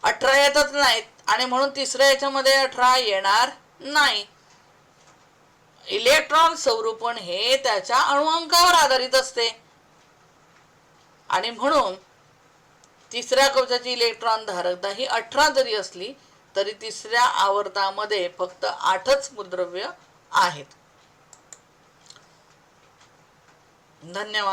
18 येतच नाहीत आणि म्हणून तिसऱ्या याच्यामध्ये 18 येणार नाही. इलेक्ट्रॉन स्वरूपण हे त्याच्या अणुअंकावर आधारित असते आणि म्हणून तिसऱ्या कवचाची इलेक्ट्रॉन धारकता ही 18 जरी असली तरी तिसऱ्या आवर्तामध्ये फक्त 8च मूलद्रव्य आहेत. धन्यवाद.